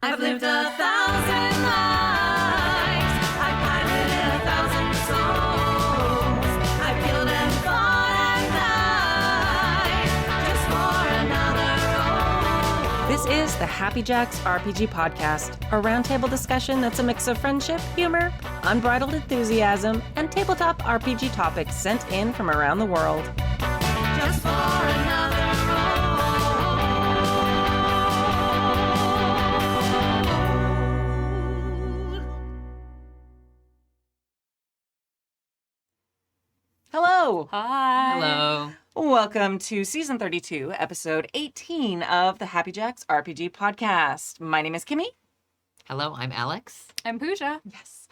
I've lived 1,000 lives. I've piloted 1,000 souls. I've killed and fought at night just for another role. This is the Happy Jacks RPG podcast, a roundtable discussion that's a mix of friendship, humor, unbridled enthusiasm, and tabletop RPG topics sent in from around the world. Just for another role. Hello! Hi. Hello. Welcome to Season 32, Episode 18 of the Happy Jacks RPG podcast. My name is Kimmy. Hello, I'm Alex. I'm Pooja. Yes.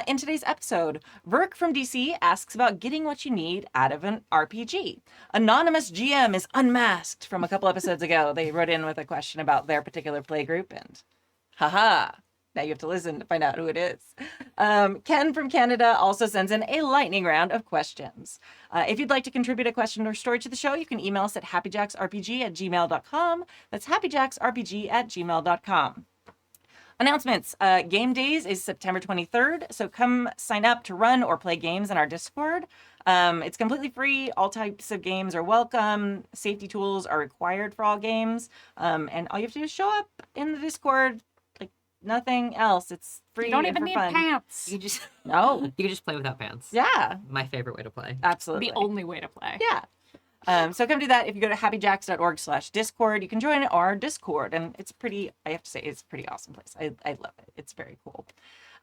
In today's episode, Verk from DC asks about getting what you need out of an RPG. Anonymous GM is unmasked from a couple episodes ago. They wrote in with a question about their particular playgroup, and haha, now you have to listen to find out who it is. Ken from Canada also sends in a lightning round of questions. If you'd like to contribute a question or story to the show, you can email us at happyjacksrpg@gmail.com. That's happyjacksrpg@gmail.com. Announcements. Game Days is September 23rd, so come sign up to run or play games in our Discord. It's completely free. All types of games are welcome. Safety tools are required for all games. And all you have to do is show up in the Discord, like nothing else. It's free. You don't and even for need fun. pants. You just No. you can just play without pants. Yeah, My favorite way to play. absolutely. The only way to play. Yeah. So come do that. If you go to happyjacks.org/Discord, you can join our Discord. And it's pretty, I have to say, it's a pretty awesome place. I love it. It's very cool.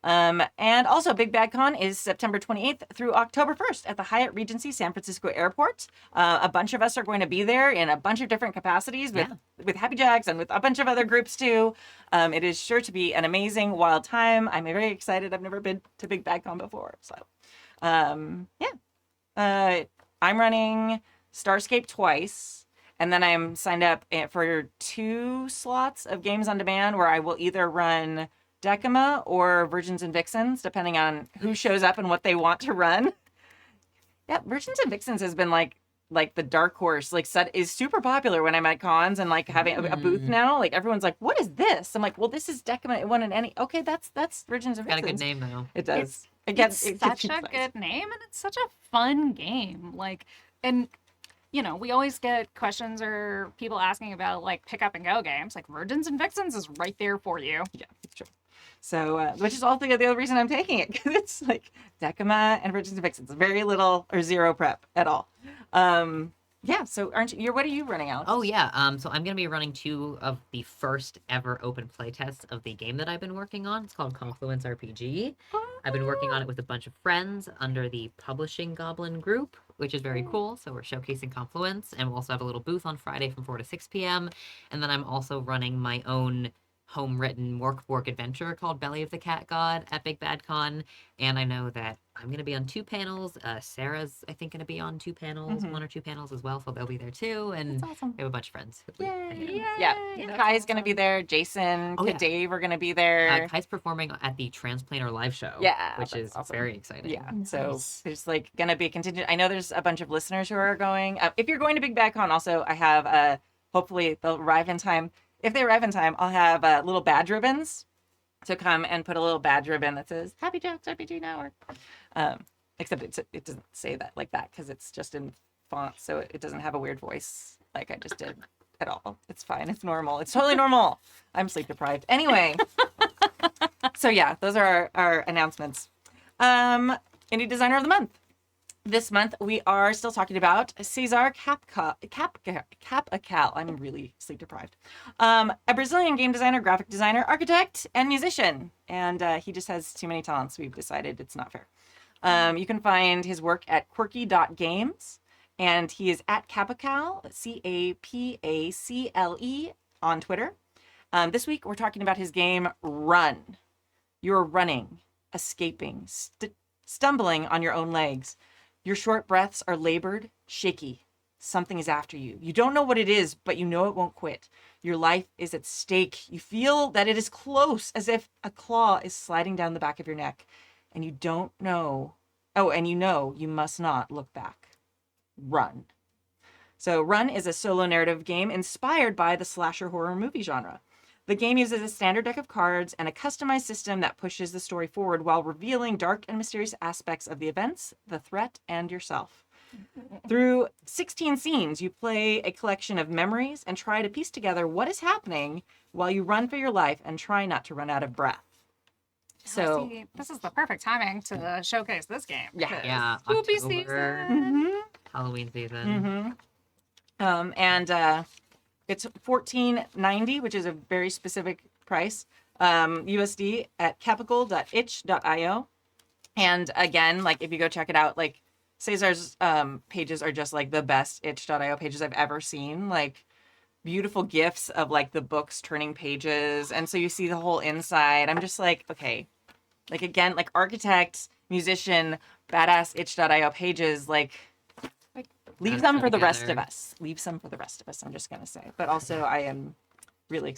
And also, Big Bad Con is September 28th through October 1st at the Hyatt Regency San Francisco Airport. A bunch of us are going to be there in a bunch of different capacities with Happy Jacks and with a bunch of other groups too. It is sure to be an amazing, wild time. I'm very excited. I've never been to Big Bad Con before. So, I'm running Starscape twice, and then I'm signed up for 2 slots of Games on Demand where I will either run Decima or Virgins and Vixens, depending on who shows up and what they want to run. Yeah, Virgins and Vixens has been like the dark horse, is super popular when I'm at cons and having a booth now. Like everyone's like, "What is this?" I'm like, "Well, this is Decima. It won an any." Okay, that's Virgins and Got a Vixens. good name though. It does. It's It such gets a nice. good name, and it's such a fun game. We always get questions or people asking about pick up and go games. Like Virgins and Vixens is right there for you. Yeah, it's true. So, which is also the other reason I'm taking it, because it's like Decima and Virgins and Vixens, very little or zero prep at all. Yeah. So, aren't you? What are you running out? Oh yeah. So I'm gonna be running 2 of the first ever open play tests of the game that I've been working on. It's called Confluence RPG. I've been working on it with a bunch of friends under the Publishing Goblin group, which is very cool. So we're showcasing Confluence, and we'll also have a little booth on Friday from 4 to 6 p.m. And then I'm also running my own home-written workbook adventure called Belly of the Cat God at Big Bad Con. And I know that I'm going to be on 2 panels. Sarah's, I think, going to be on 2 panels, 1 or 2 panels as well. So they'll be there too. And That's awesome. we have a bunch of friends. Yeah. That's Kai's going to awesome. be there. Jason, Oh, yeah. Dave are going to be there. Kai's performing at the Transplanter live show. Yeah, which that's is awesome. very exciting. Yeah. So Nice. there's going to be a contingent. I know there's a bunch of listeners who are going. If you're going to Big Bad Con, also, I have, hopefully they'll arrive in time. If they arrive in time, I'll have little badge ribbons to come and put a little badge ribbon that says Happy Jacks RPG Network. Except it doesn't say that like that because it's just in font, so it doesn't have a weird voice like I just did at all. It's fine. It's normal. It's totally normal. I'm sleep deprived. Anyway. So yeah, those are our announcements. Indie Designer of the Month. This month, we are still talking about Cesar Capacal. I'm really sleep deprived. A Brazilian game designer, graphic designer, architect, and musician. And he just has too many talents. We've decided it's not fair. You can find his work at quirky.games. And he is at Capacal, Capacle, on Twitter. This week, we're talking about his game, Run. You're running, escaping, stumbling on your own legs. Your short breaths are labored, shaky. Something is after you. You don't know what it is, but you know it won't quit. Your life is at stake. You feel that it is close, as if a claw is sliding down the back of your neck. And you don't know. Oh, and you know you must not look back. Run. So Run is a solo narrative game inspired by the slasher horror movie genre. The game uses a standard deck of cards and a customized system that pushes the story forward while revealing dark and mysterious aspects of the events, the threat, and yourself. Through 16 scenes, you play a collection of memories and try to piece together what is happening while you run for your life and try not to run out of breath. So, See, this is the perfect timing to showcase this game. Yeah. 'cause Yeah, Spooky October. season. Halloween season. and it's $14.90, which is a very specific price, USD at capital.itch.io. And again, like if you go check it out, like Cesar's pages are just like the best itch.io pages I've ever seen. Like beautiful gifs of like the books turning pages. And so you see the whole inside. I'm just like, okay. Like again, like architect, musician, badass itch.io pages, like leave some for the rest of us. Leave some for the rest of us, I'm just going to say. But also I am really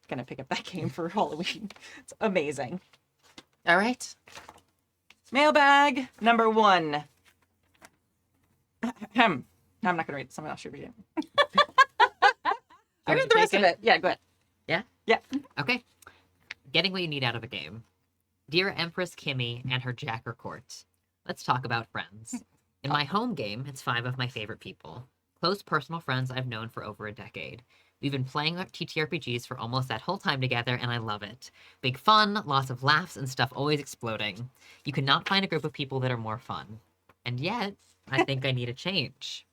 going to pick up that game for Halloween. It's amazing. All right. Mailbag number 1. I'm not going to read it. Someone else should read it. I read the rest of it. Yeah, go ahead. Yeah? Yeah. Okay. Getting what you need out of a game. Dear Empress Kimmy and her Jacker Court, let's talk about friends. In my home game, it's 5 of my favorite people. Close personal friends I've known for over a decade. We've been playing our TTRPGs for almost that whole time together, and I love it. Big fun, lots of laughs, and stuff always exploding. You cannot find a group of people that are more fun. And yet, I think I need a change.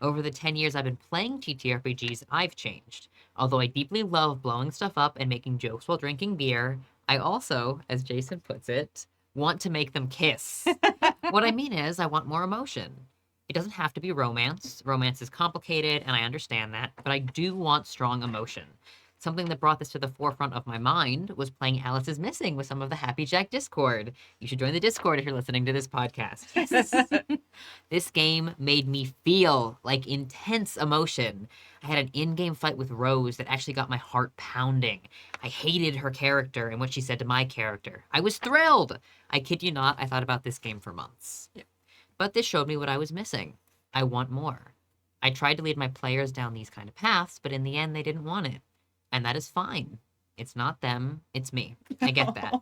Over the 10 years I've been playing TTRPGs, I've changed. Although I deeply love blowing stuff up and making jokes while drinking beer, I also, as Jason puts it, want to make them kiss. What I mean is, I want more emotion. It doesn't have to be romance. Romance is complicated, and I understand that, but I do want strong emotion. Something that brought this to the forefront of my mind was playing Alice is Missing with some of the Happy Jack Discord. You should join the Discord if you're listening to this podcast. This game made me feel like intense emotion. I had an in-game fight with Rose that actually got my heart pounding. I hated her character and what she said to my character. I was thrilled. I kid you not, I thought about this game for months. Yeah. But this showed me what I was missing. I want more. I tried to lead my players down these kind of paths, but in the end, they didn't want it. And that is fine. It's not them, it's me. I get that.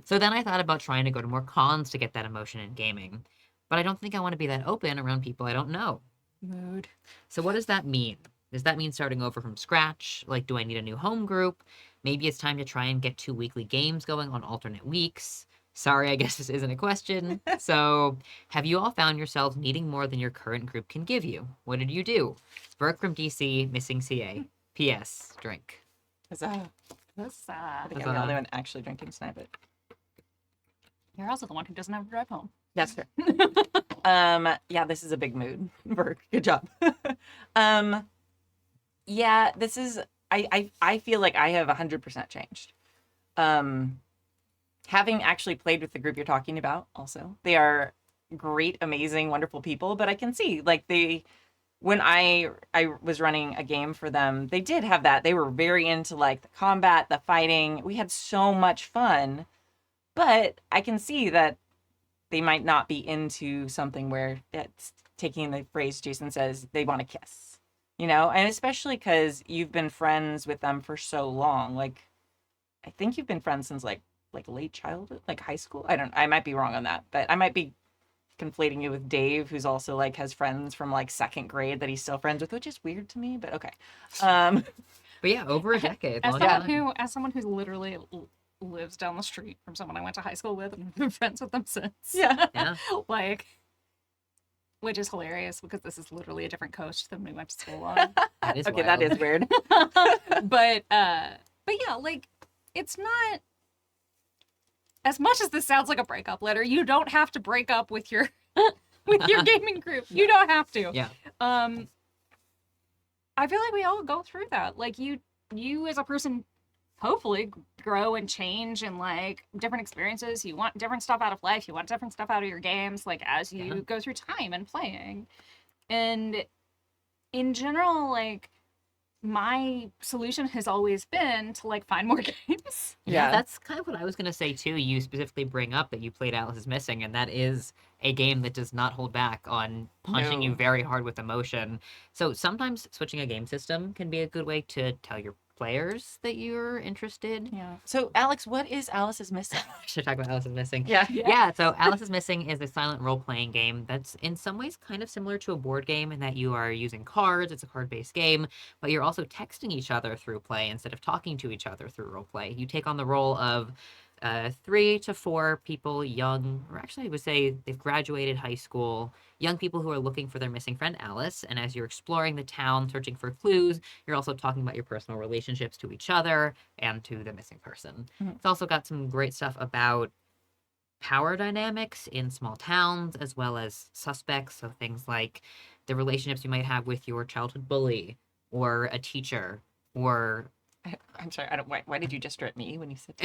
So then I thought about trying to go to more cons to get that emotion in gaming. But I don't think I want to be that open around people I don't know. Mood. So what does that mean? Does that mean starting over from scratch? Like, do I need a new home group? Maybe it's time to try and get 2 weekly games going on alternate weeks. Sorry, I guess this isn't a question. So, have you all found yourselves needing more than your current group can give you? What did you do? Burke from DC, missing CA. P.S. Drink. Huzzah. This, I think I'm the only one actually drinking tonight, but you're also the one who doesn't have to drive home. that's fair. Yeah, this is a big mood. Burke, good job. Yeah, this is, I feel like I have 100% changed. Having actually played with the group you're talking about also, they are great, amazing, wonderful people, but I can see like when I was running a game for them, they did have that. They were very into like the combat, the fighting. We had so much fun, but I can see that they might not be into something where it's taking the phrase Jason says, they want to kiss, you know? And especially because you've been friends with them for so long. Like, I think you've been friends since like late childhood, like high school. I might be wrong on that, but I might be conflating you with Dave, who's also like has friends from like 2nd grade that he's still friends with, which is weird to me, but okay. But yeah, over a decade. As long someone time. as someone who literally lives down the street from someone I went to high school with and have been friends with them since. Yeah. Yeah. Like, which is hilarious because this is literally a different coach than we went to school on. That is Okay, wild. that is weird. but yeah, like it's not as much as this sounds like a breakup letter, you don't have to break up with your with your gaming group. You don't have to. Yeah. I feel like we all go through that. Like you as a person hopefully grow and change and like different experiences. You want different stuff out of life. You want different stuff out of your games, like as you go through time and playing. And in general, like my solution has always been to like find more games. Yeah, that's kind of what I was going to say too. You specifically bring up that you played Alice is Missing, and that is a game that does not hold back on punching No. you very hard with emotion. So sometimes switching a game system can be a good way to tell your players that you're interested. Yeah. So, Alex, what is Alice is Missing? I should talk about Alice is Missing. Yeah. Yeah, so Alice is Missing is a silent role-playing game that's in some ways kind of similar to a board game in that you are using cards. It's a card-based game, but you're also texting each other through play instead of talking to each other through role play. You take on the role of 3 to 4 people, young, or actually I would say they've graduated high school, young people who are looking for their missing friend Alice. And as you're exploring the town, searching for clues, you're also talking about your personal relationships to each other and to the missing person. Mhm. It's also got some great stuff about power dynamics in small towns, as well as suspects. So things like the relationships you might have with your childhood bully or a teacher or I'm sorry. I don't. Why did you gesture at me when you said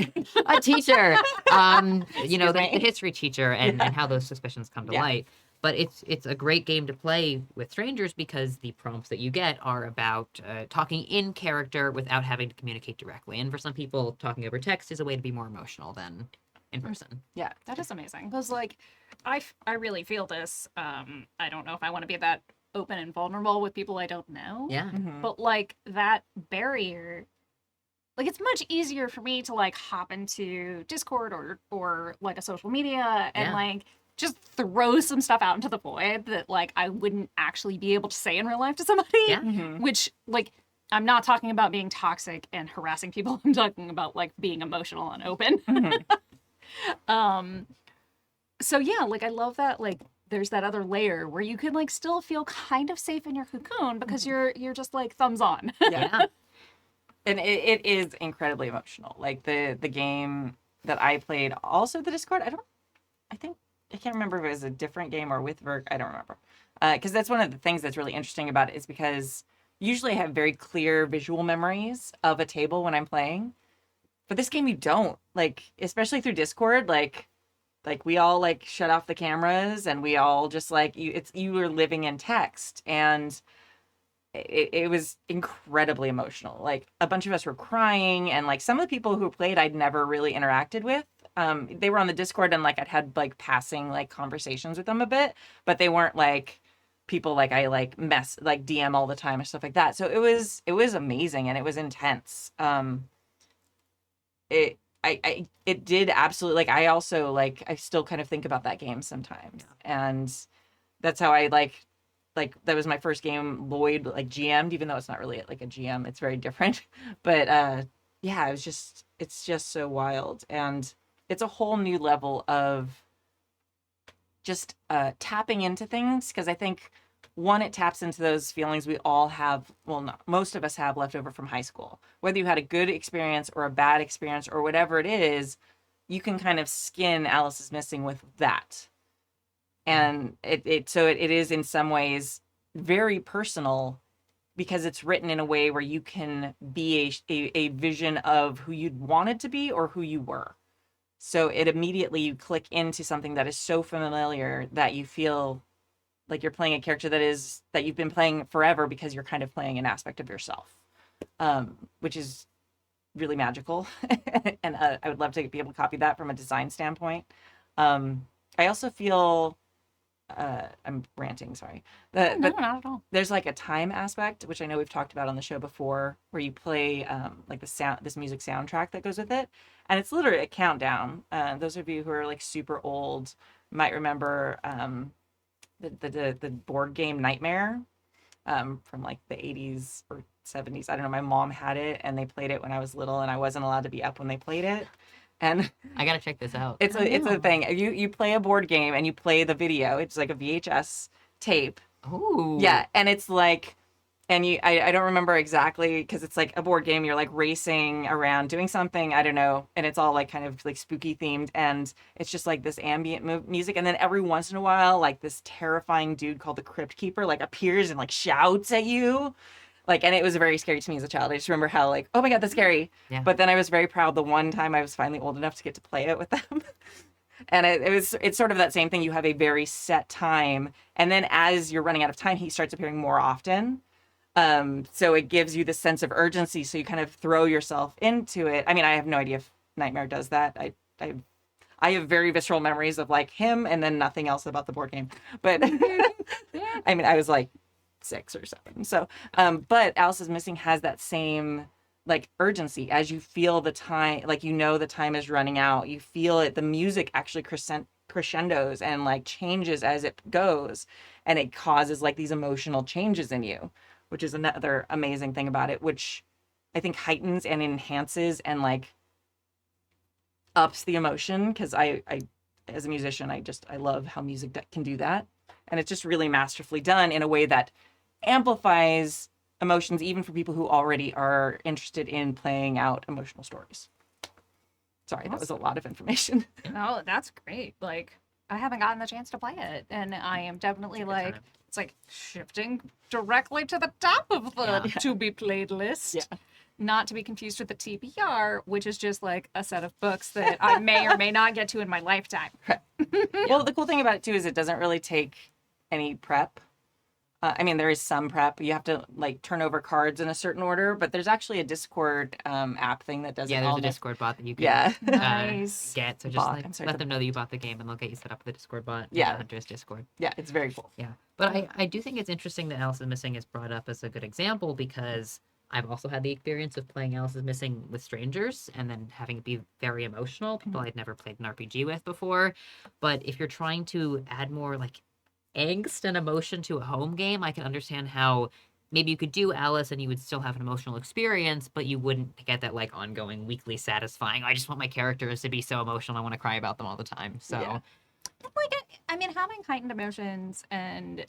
a teacher, the Excuse me. history teacher, and how those suspicions come to Yeah. light. But it's a great game to play with strangers because the prompts that you get are about talking in character without having to communicate directly. And for some people, talking over text is a way to be more emotional than in person. Yeah. That is amazing. Because, like, I really feel this. I don't know if I want to be that open and vulnerable with people I don't know. Yeah. Mhm. But, like, that barrier, like, it's much easier for me to, like, hop into Discord or like, a social media and, Yeah. like, just throw some stuff out into the void that, like, I wouldn't actually be able to say in real life to somebody. Yeah. Mhm. Which, like, I'm not talking about being toxic and harassing people. I'm talking about, like, being emotional and open. Mhm. So yeah, like, I love that, like, there's that other layer where you can, like, still feel kind of safe in your cocoon because you're just, like, thumbs on. Yeah. And it is incredibly emotional. Like the game that I played, also the Discord. I can't remember if it was a different game or with Verk. I don't remember. Because that's one of the things that's really interesting about it is because usually I have very clear visual memories of a table when I'm playing. But this game you don't. Like, especially through Discord, like we all like shut off the cameras and we all just like you were living in text, and it was incredibly emotional. Like a bunch of us were crying, and like some of the people who played I'd never really interacted with. They were on the Discord, and like I'd had like passing like conversations with them a bit, but they weren't like people like I like DM all the time and stuff like that. So it was amazing, and it was intense. It did absolutely, like, I also like I still kind of think about that game sometimes. And that's how I like that was my first game Lloyd like GM'd, even though it's not really like a GM, it's very different. But yeah, it's just so wild, and it's a whole new level of just tapping into things, because I think one, it taps into those feelings we all have, well, not, most of us have left over from high school. Whether you had a good experience or a bad experience or whatever it is, you can kind of skin Alice is Missing with that. And it is in some ways very personal, because it's written in a way where you can be a vision of who you'd wanted to be or who you were. So it immediately, you click into something that is so familiar that you feel like you're playing a character that you've been playing forever, because you're kind of playing an aspect of yourself, which is really magical. And I would love to be able to copy that from a design standpoint. I also feel I'm ranting, sorry. No, But not at all. there's like a time aspect, which I know we've talked about on the show before, where you play like this music soundtrack that goes with it, and it's literally a countdown. Those of you who are like super old might remember the board game Nightmare from like the 80s or 70s. I don't know. My mom had it, and they played it when I was little, and I wasn't allowed to be up when they played it. And I gotta check this out. it's a thing. You play a board game and you play the video. It's like a VHS tape. Ooh. Yeah, and it's like, and I don't remember exactly, because it's like a board game. You're like racing around doing something, I don't know, and it's all like kind of like spooky themed, and it's just like this ambient music, and then every once in a while, like this terrifying dude called the Crypt Keeper like appears and like shouts at you. Like, and it was very scary to me as a child. I just remember how like, oh my God, that's scary. Yeah. But then I was very proud the one time I was finally old enough to get to play it with them. And it's sort of that same thing. You have a very set time, and then as you're running out of time, he starts appearing more often. So it gives you the sense of urgency, so you kind of throw yourself into it. I mean, I have no idea if Nightmare does that. I have very visceral memories of like him, and then nothing else about the board game. But I mean, I was like 6 or 7. So, but Alice is Missing has that same like urgency as you feel the time, like the time is running out. You feel it. The music actually crescendos and like changes as it goes, and it causes like these emotional changes in you, which is another amazing thing about it, which I think heightens and enhances and like ups the emotion, because I as a musician, I love how music can do that, and it's just really masterfully done in a way that amplifies emotions even for people who already are interested in playing out emotional stories. Sorry, that was a lot of information. No, that's great. Like, I haven't gotten the chance to play it, and I am definitely It's a good like, time. it's like shifting directly to the top of the Yeah. to be played list. Yeah. Not to be confused with the TBR, which is just like a set of books that I may or may not get to in my lifetime. Well, the cool thing about it too is it doesn't really take any prep. I mean, there is some prep. You have to like turn over cards in a certain order, but there's actually a Discord app thing that does Yeah, it there's all a nice. Discord bot that you can Yeah. Nice. get. So just Bot, like I'm sorry, let the them know that you bought the game, and they'll get you set up with the Discord bot. Yeah. in Hunter's Discord. Yeah, it's very cool. Yeah, but I do think it's interesting that Alice is Missing is brought up as a good example, because I've also had the experience of playing Alice is Missing with strangers and then having it be very emotional, people I'd never played an RPG with before. But if you're trying to add more like angst and emotion to a home game, I can understand how maybe you could do Alice and you would still have an emotional experience, but you wouldn't get that like ongoing weekly satisfying, I just want my characters to be so emotional, I want to cry about them all the time. So Yeah. Like, I mean, having heightened emotions and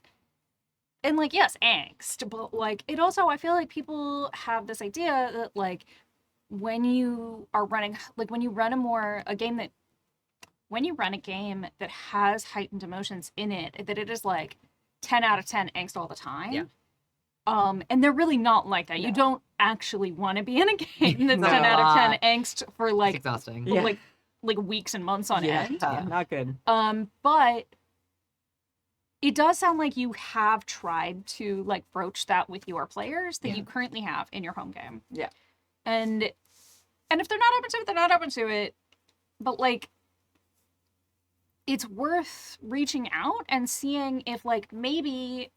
like, yes, angst, but like it also, I feel like people have this idea that like when you are running, like when you run a game that has heightened emotions in it, that it is like 10 out of 10 angst all the time. Yeah. And they're really not like that. No. You don't actually want to be in a game that's No. 10 out of 10 angst for it's like exhausting. Yeah. like weeks and months on Yeah, end. not good. But it does sound like you have tried to like broach that with your players that Yeah. you currently have in your home game. Yeah. And if they're not open to it, they're not open to it. But like it's worth reaching out and seeing if like maybe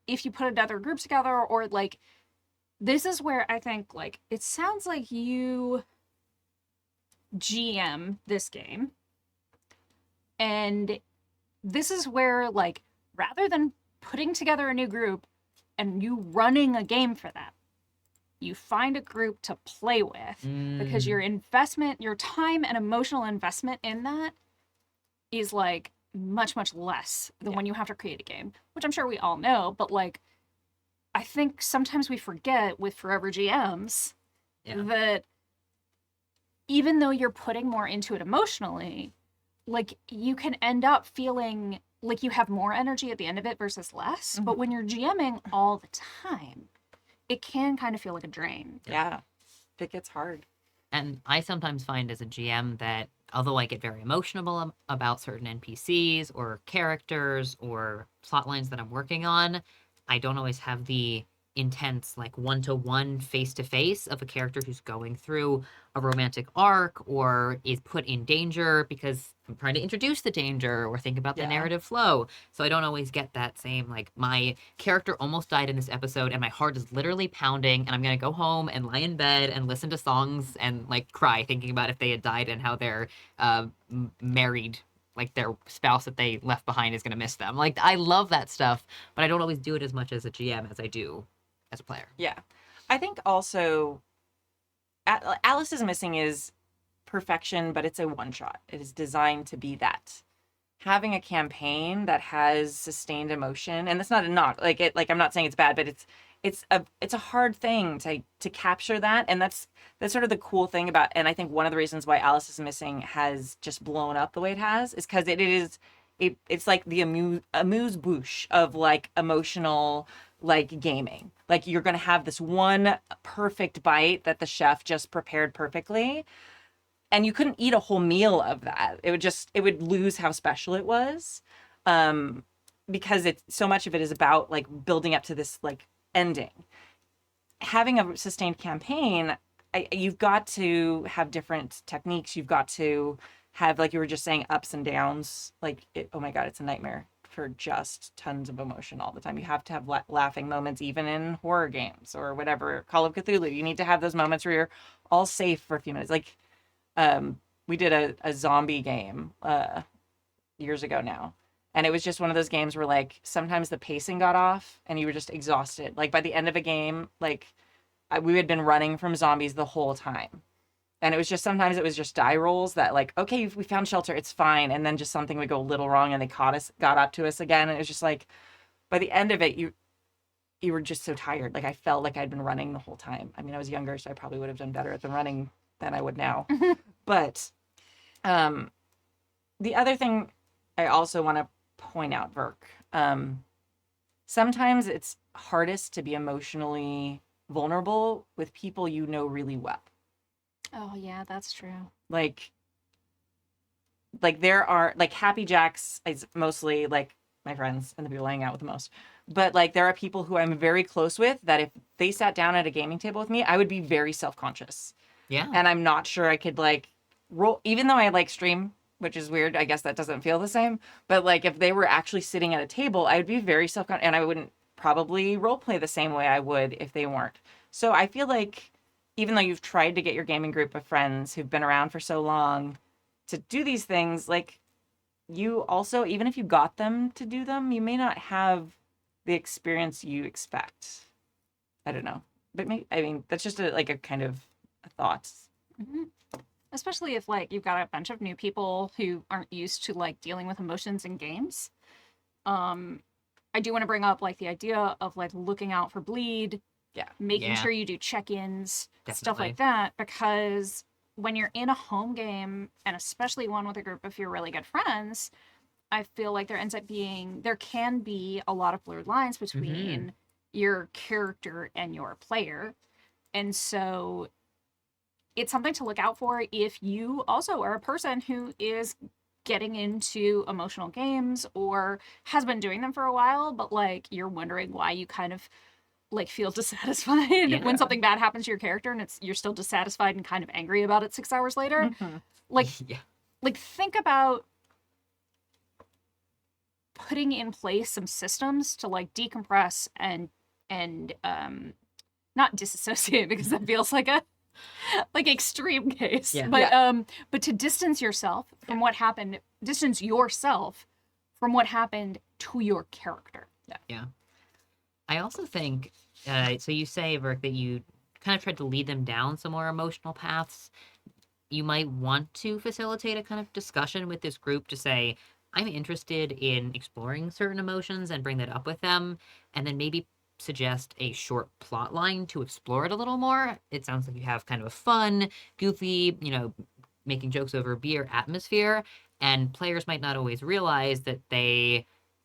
if you put other groups together, or like this is where I think like it sounds like you GM this game, and this is where like rather than putting together a new group and you running a game for them, you find a group to play with, because your investment, your time and emotional investment in that is like much less than when you have to create a game, which I'm sure we all know. But like I think sometimes we forget with Forever GMs that even though you're putting more into it emotionally, like you can end up feeling like you have more energy at the end of it versus less. But when you're GMing all the time, it can kind of feel like a drain. Yeah. It gets hard. And I sometimes find as a GM that although I get very emotional about certain NPCs or characters or plot lines that I'm working on, I don't always have the intense like one-to-one face-to-face of a character who's going through a romantic arc or is put in danger, because I'm trying to introduce the danger or think about the Yeah. narrative flow. So I don't always get that same like my character almost died in this episode and my heart is literally pounding and I'm gonna go home and lie in bed and listen to songs and like cry thinking about if they had died and how they're married, like their spouse that they left behind is going to miss them. Like I love that stuff, but I don't always do it as much as a GM as I do as a player. Yeah. I think also Alice is Missing is perfection, but it's a one shot. It is designed to be that. Having a campaign that has sustained emotion, and that's not a knock. Like I'm not saying it's bad, but it's a hard thing to capture that, and that's sort of the cool thing about. And I think one of the reasons why Alice is Missing has just blown up the way it has is because it's like the amuse bouche of like emotional like gaming. Like you're gonna have this one perfect bite that the chef just prepared perfectly, and you couldn't eat a whole meal of that. It would lose how special it was, because it's so much of it is about like building up to this like ending. Having a sustained campaign, you've got to have different techniques. You've got to have, like you were just saying, ups and downs. Like oh my god, it's a nightmare for just tons of emotion all the time. You have to have laughing moments, even in horror games or whatever. Call of Cthulhu, you need to have those moments where you're all safe for a few minutes. Like, we did a zombie game years ago now. And it was just one of those games where, like, sometimes the pacing got off and you were just exhausted. Like, by the end of a game, like, we had been running from zombies the whole time. And it was just, sometimes it was just die rolls that, like, okay, we found shelter, it's fine. And then just something would go a little wrong and they got up to us again. And it was just like, by the end of it, you were just so tired. Like, I felt like I'd been running the whole time. I mean, I was younger, so I probably would have done better at the running than I would now. But the other thing I also want to point out, Verk, sometimes it's hardest to be emotionally vulnerable with people you know really well. Oh yeah, that's true. Like there are, like, Happy Jacks is mostly like my friends and the people I hang out with the most. But, like, there are people who I'm very close with that if they sat down at a gaming table with me, I would be very self-conscious. Yeah. And I'm not sure I could, like, roll, even though I like stream, which is weird. I guess that doesn't feel the same. But, like, if they were actually sitting at a table, I would be very self-conscious, and I wouldn't probably role play the same way I would if they weren't. So I feel like even though you've tried to get your gaming group of friends who've been around for so long to do these things, like, you also, even if you got them to do them, you may not have the experience you expect. I don't know. But I mean, that's just a kind of a thought. Mm-hmm. Especially if, like, you've got a bunch of new people who aren't used to, like, dealing with emotions in games. I do want to bring up, like, the idea of, like, looking out for bleed. Yeah. Making Yeah. sure you do check-ins, stuff Definitely. like that, because when you're in a home game, and especially one with a group of your really good friends, I feel like there can be a lot of blurred lines between your character and your player. And so it's something to look out for if you also are a person who is getting into emotional games or has been doing them for a while, but, like, you're wondering why you kind of, like, feel dissatisfied Yeah. when something bad happens to your character and you're still dissatisfied and kind of angry about it 6 hours later. Mm-hmm. Like, Yeah. like, think about putting in place some systems to, like, decompress and not disassociate, because that feels like a extreme case. Yeah. But to distance yourself from what happened, distance yourself from what happened to your character. Yeah. I also think, so you say, Verk, that you kind of tried to lead them down some more emotional paths. You might want to facilitate a kind of discussion with this group to say, I'm interested in exploring certain emotions and bring that up with them, and then maybe suggest a short plot line to explore it a little more. It sounds like you have kind of a fun, goofy, making jokes over beer atmosphere, and players might not always realize that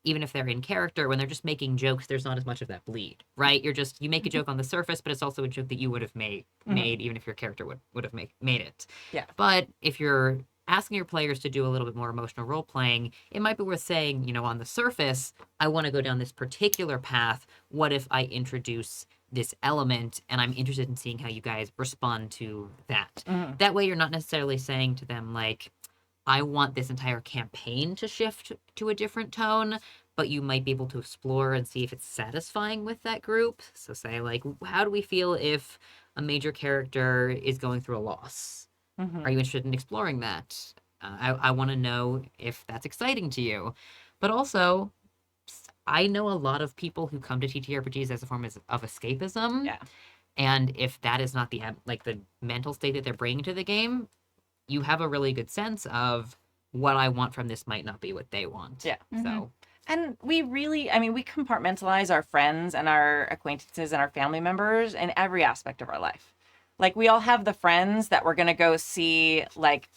even if they're in character, when they're just making jokes, there's not as much of that bleed, right? You make a joke on the surface, but it's also a joke that you would have made even if your character would have made it. Yeah. But if you're asking your players to do a little bit more emotional role playing, it might be worth saying, on the surface, I want to go down this particular path. What if I introduce this element, and I'm interested in seeing how you guys respond to that? Mm-hmm. That way, you're not necessarily saying to them, like, I want this entire campaign to shift to a different tone, but you might be able to explore and see if it's satisfying with that group. So say, like, how do we feel if a major character is going through a loss? Mm-hmm. Are you interested in exploring that? I want to know if that's exciting to you. But also, I know a lot of people who come to TTRPGs as a form of escapism. Yeah. And if that is not the mental state that they're bringing to the game, you have a really good sense of what I want from this might not be what they want. Yeah. So, And we really, we compartmentalize our friends and our acquaintances and our family members in every aspect of our life. Like, we all have the friends that we're going to go see, like,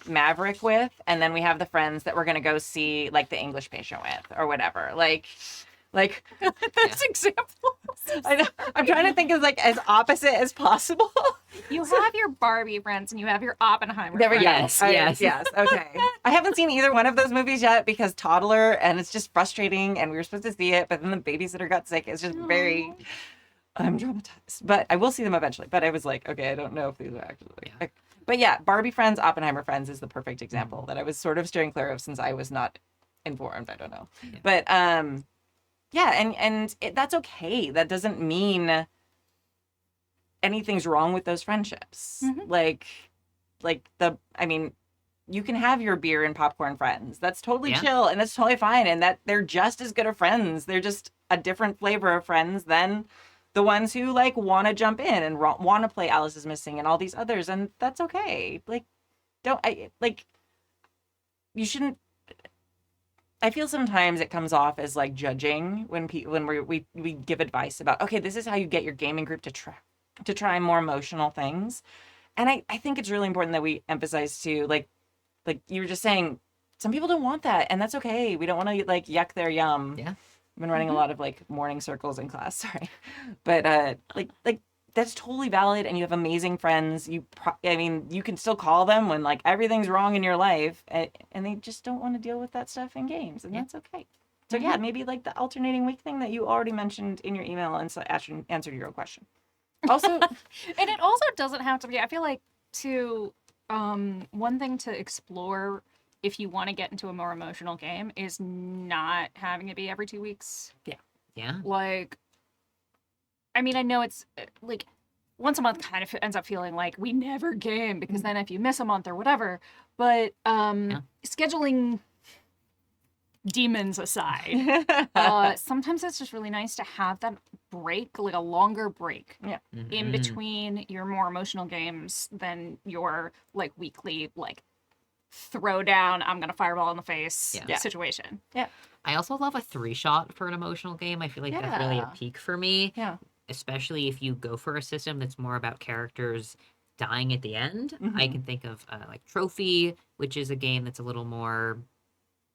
Maverick with, and then we have the friends that we're going to go see, like, the English patient with, or whatever. Like that's examples. I know. I'm trying to think of, like, as opposite as possible. You have your Barbie friends and you have your Oppenheimer There we go. friends. Yes. Okay. I haven't seen either one of those movies yet because toddler, and it's just frustrating, and we were supposed to see it, but then the babysitter got sick. It's just very... I'm traumatized, but I will see them eventually. But I was like, okay, I don't know if these are actually. But yeah, Barbie friends, Oppenheimer friends is the perfect example that I was sort of steering clear of, since I was not informed. I don't know. Yeah. But yeah, and that's okay. That doesn't mean anything's wrong with those friendships. Mhm. I mean, you can have your beer and popcorn friends. That's totally Yeah. chill and that's totally fine. And that they're just as good of friends. They're just a different flavor of friends than the ones who like want to jump in and want to play Alice is Missing and all these others. And that's okay. Like, you shouldn't. I feel sometimes it comes off as like judging when we give advice about, okay, this is how you get your gaming group to try more emotional things. And I think it's really important that we emphasize too, like you were just saying, some people don't want that, and that's okay. We don't want to like yuck their yum. Yeah. I've been running a lot of like morning circles in class, sorry. But like that's totally valid, and you have amazing friends. I mean, you can still call them when like everything's wrong in your life, and they just don't want to deal with that stuff in games, and that's okay. So yeah, maybe like the alternating week thing that you already mentioned in your email and so answered your own question. Also, And it also doesn't have to be, I feel like, one thing to explore if you want to get into a more emotional game is not having it be every 2 weeks. Yeah. Like, I mean, I know it's like once a month kind of ends up feeling like we never game because then if you miss a month or whatever, but scheduling demons aside, sometimes it's just really nice to have that break, like a longer break in between your more emotional games than your like weekly like throw down, I'm gonna fireball in the face situation. Yeah. I also love a 3-shot for an emotional game. I feel like that's really a Yeah. peak for me. Yeah. Especially if you go for a system that's more about characters dying at the end. I can think of like Trophy, which is a game that's a little more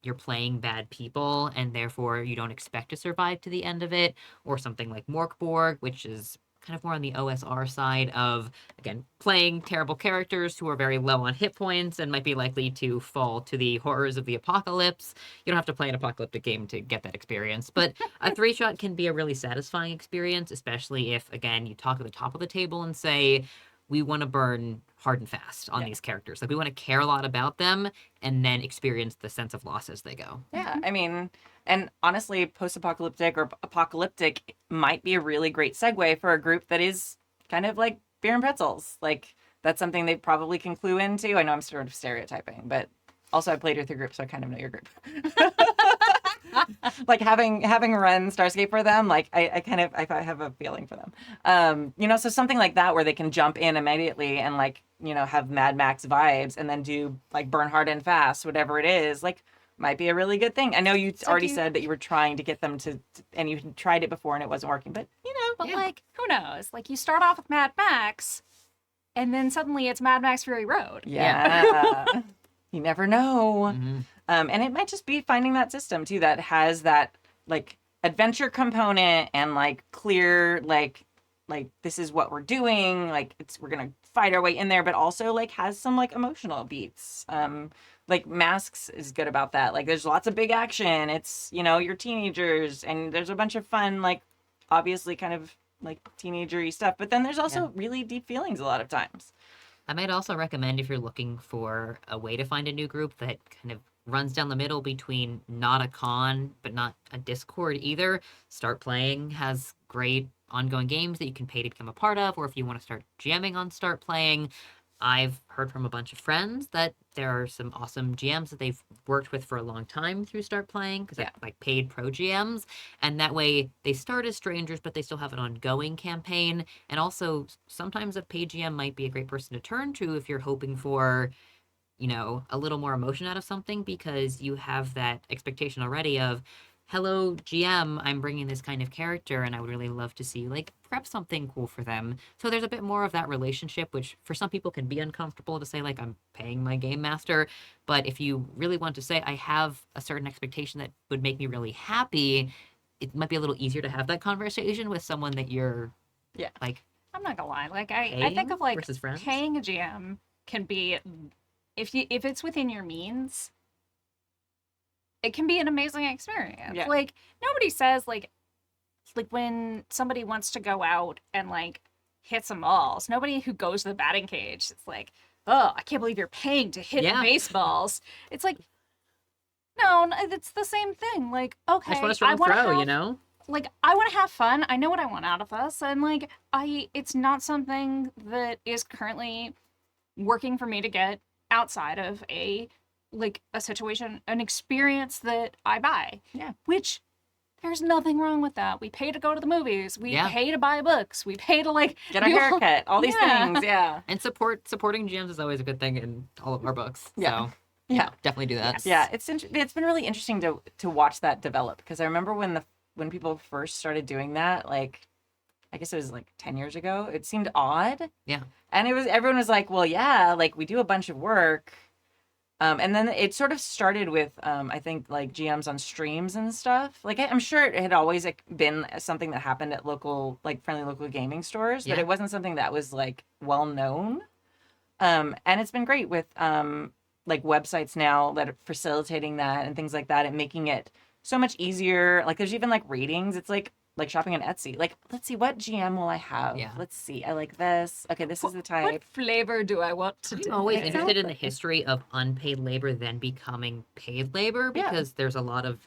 you're playing bad people and therefore you don't expect to survive to the end of it, or something like Morkborg, which is kind of more on the OSR side of, again, playing terrible characters who are very low on hit points and might be likely to fall to the horrors of the apocalypse. You don't have to play an apocalyptic game to get that experience, but a 3-shot can be a really satisfying experience, especially if, again, you talk at the top of the table and say, we want to burn hard and fast on these characters. Like, we want to care a lot about them and then experience the sense of loss as they go. Yeah, I mean, and honestly, post-apocalyptic or apocalyptic might be a really great segue for a group that is kind of like beer and pretzels. Like, that's something they probably can clue into. I know I'm sort of stereotyping, but also I played with your group, so I kind of know your group. Like having run Starscape for them, like I have a feeling for them. So something like that where they can jump in immediately and like, have Mad Max vibes and then do like burn hard and fast, whatever it is, like might be a really good thing. I know you already said that you were trying to get them to and you tried it before and it wasn't working, but But like, who knows? Like you start off with Mad Max and then suddenly it's Mad Max Fury Road. yeah. You never know. And it might just be finding that system too that has that like adventure component and like clear like this is what we're doing, like we're gonna fight our way in there, but also like has some like emotional beats. Like Masks is good about that. Like there's lots of big action. It's you're teenagers and there's a bunch of fun like obviously kind of like teenagery stuff, but then there's also really deep feelings a lot of times. I might also recommend, if you're looking for a way to find a new group that kind of runs down the middle between not a con but not a Discord either, Start Playing has great ongoing games that you can pay to become a part of, or if you want to start jamming on Start Playing. I've heard from a bunch of friends that there are some awesome GMs that they've worked with for a long time through Start Playing, because they're like paid pro GMs, and that way they start as strangers but they still have an ongoing campaign. And also sometimes a paid GM might be a great person to turn to if you're hoping for a little more emotion out of something, because you have that expectation already of, hello GM, I'm bringing this kind of character and I would really love to see like prep something cool for them. So there's a bit more of that relationship, which for some people can be uncomfortable to say, like, I'm paying my game master. But if you really want to say, I have a certain expectation that would make me really happy, it might be a little easier to have that conversation with someone that you're like, I'm not gonna lie, like I think of like versus friends. paying a GM can be, if it's within your means, it can be an amazing experience. Yeah. Like nobody says like when somebody wants to go out and like hit some balls, nobody who goes to the batting cage, it's like, oh, I can't believe you're paying to hit baseballs. It's like, No, it's the same thing. Like, okay, I just want to sort of wanna throw, have, you know? like, I want to have fun. I know what I want out of this, and like, it's not something that is currently working for me to get outside of a situation, an experience that I buy. Yeah. Which there's nothing wrong with that. We pay to go to the movies. We Yeah. pay to buy books. We pay to Get a do haircut, all these Yeah. things. Yeah. And supporting GMs is always a good thing in all of our books. Yeah. So Yeah. definitely do that. Yeah, it's been really interesting to watch that develop, because I remember when people first started doing that, like I guess it was like 10 years ago, it seemed odd. Yeah. And everyone was like, well, yeah, like we do a bunch of work. And then it sort of started with, I think, like GMs on streams and stuff. Like, I'm sure it had always like, been something that happened at local, like friendly local gaming stores, but Yeah. it wasn't something that was like well known. And it's been great with like websites now that are facilitating that and things like that, and making it so much easier. Like, there's even like ratings. It's like shopping on Etsy. Like, let's see, what GM will I have? Yeah. Let's see. I like this. Okay, this is the What type. flavor do I want to do? I'm always interested in the Exactly. history of unpaid labor then becoming paid labor, Yeah. because there's a lot of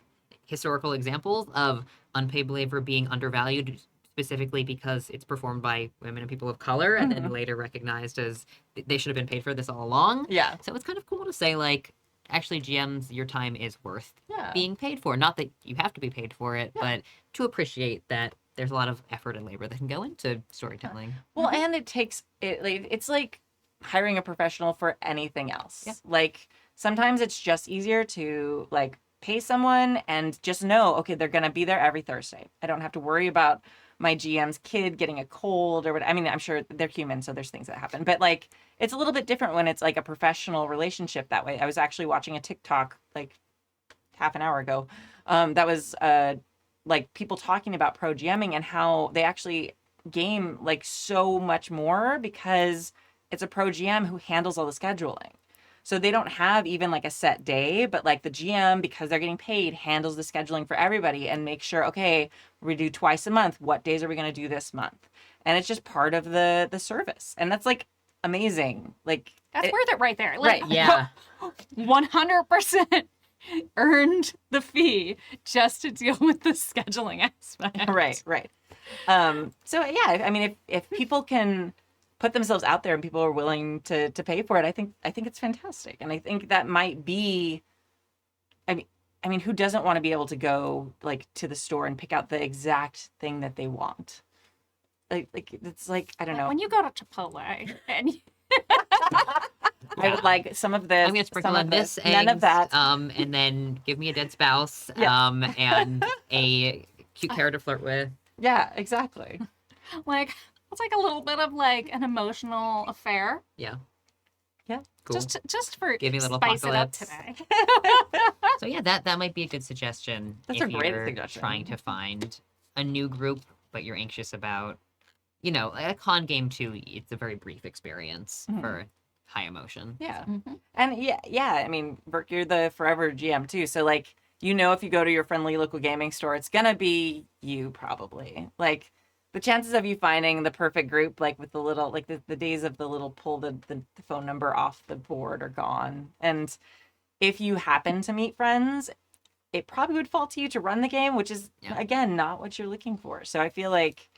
historical examples of unpaid labor being undervalued, specifically because it's performed by women and people of color, and then later recognized as they should have been paid for this all along. Yeah. So it's kind of cool to say, like, actually, GMs, your time is worth Yeah. being paid for. Not that you have to be paid for it, Yeah. but to appreciate that there's a lot of effort and labor that can go into storytelling. Well, and it takes it like it's like hiring a professional for anything else. Yeah. Like, sometimes it's just easier to like pay someone and just know, okay, they're gonna be there every Thursday. I don't have to worry about my GM's kid getting a cold or what. I mean, I'm sure they're human, so there's things that happen. But like, it's a little bit different when it's like a professional relationship that way. I was actually watching a TikTok like half an hour ago, that was like people talking about pro GMing and how they actually game like so much more because it's a pro GM who handles all the scheduling. So they don't have even like a set day, but like the GM, because they're getting paid, handles the scheduling for everybody and makes sure, okay, we do twice a month. What days are we going to do this month? And it's just part of the service. And that's like amazing. Like, That's it- worth it right there. Like, Right. Yeah. 100% earned the fee just to deal with the scheduling aspect. right. So yeah, I mean, if people can put themselves out there and people are willing to pay for it, I think it's fantastic. And I think that might be, I mean, who doesn't want to be able to go like to the store and pick out the exact thing that they want? Like it's like, I don't know. When you go to Chipotle and I would like some of this. I'm gonna sprinkle some on of this, none of eggs, that. and then give me a dead spouse, Yeah. and a cute character to flirt with. Yeah, exactly. like it's like a little bit of like an emotional affair. Yeah. Yeah. Cool. Just for Give me a little spice it up apocalypse. today. So yeah, that might be a good suggestion. That's if a great you're suggestion. trying to find a new group, but you're anxious about, a con game too. It's a very brief experience Mhm. for high emotion. Yeah. Mhm. And yeah, I mean, Burke, you're the forever GM too. So like, if you go to your friendly local gaming store, it's gonna be you probably. Like, the chances of you finding the perfect group, like with the little, like the days of the little pull the phone number off the board are gone. And if you happen to meet friends, it probably would fall to you to run the game, which is again not what you're looking for. So I feel like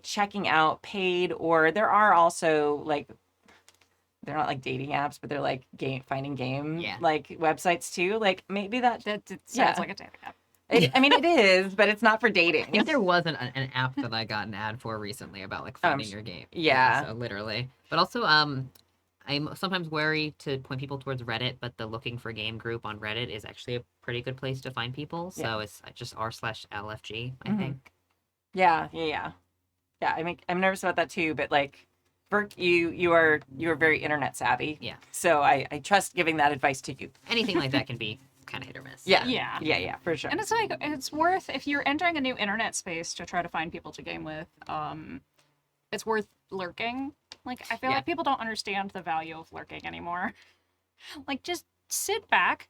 checking out paid, or there are also like, they're not like dating apps, but they're like finding game like websites too. Like, maybe that That sounds Yeah. like a dating app. I mean, it is, but it's not for dating. If there was an app that I got an ad for recently about like finding your game. yeah. So literally. But also, I'm sometimes wary to point people towards Reddit, but the looking for game group on Reddit is actually a pretty good place to find people. So Yeah. it's just r/LFG, I Mhm. think. Yeah. I mean, I'm nervous about that too, but like, Burke, you are very internet savvy. Yeah. So I trust giving that advice to you. Anything like that can be kind of hit or miss. Yeah. Yeah. Yeah, for sure. And it's like it's worth, if you're entering a new internet space to try to find people to game with, it's worth lurking. Like, I feel Yeah. like people don't understand the value of lurking anymore. Like, just sit back,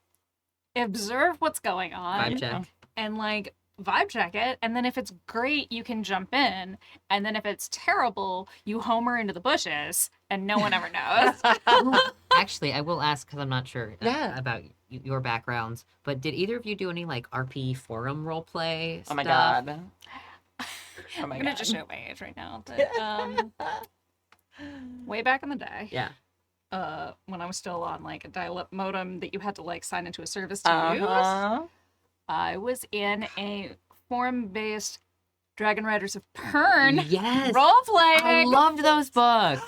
observe what's going on, Vibe check. and like vibe check it, and then if it's great, you can jump in, and then if it's terrible, you homer into the bushes, and no one ever knows. Actually, I will ask because I'm not sure Yeah. about your backgrounds, but did either of you do any like RP forum roleplay Oh my stuff? god. Oh my I'm gonna god. just show my age right now, but way back in the day, Yeah. when I was still on like a dial-up modem that you had to like sign into a service to use, Uh-huh. I was in a forum-based Dragon Riders of Pern Yes. role-playing. I loved those books.